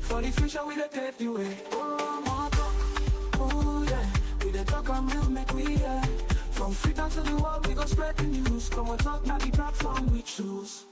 For the future, we dey pave the way. Oh, more talk, oh yeah. We dey talk and we'll make we yeah. From Freetown to the world, we go spread the news. Come on talk, now the platform we choose.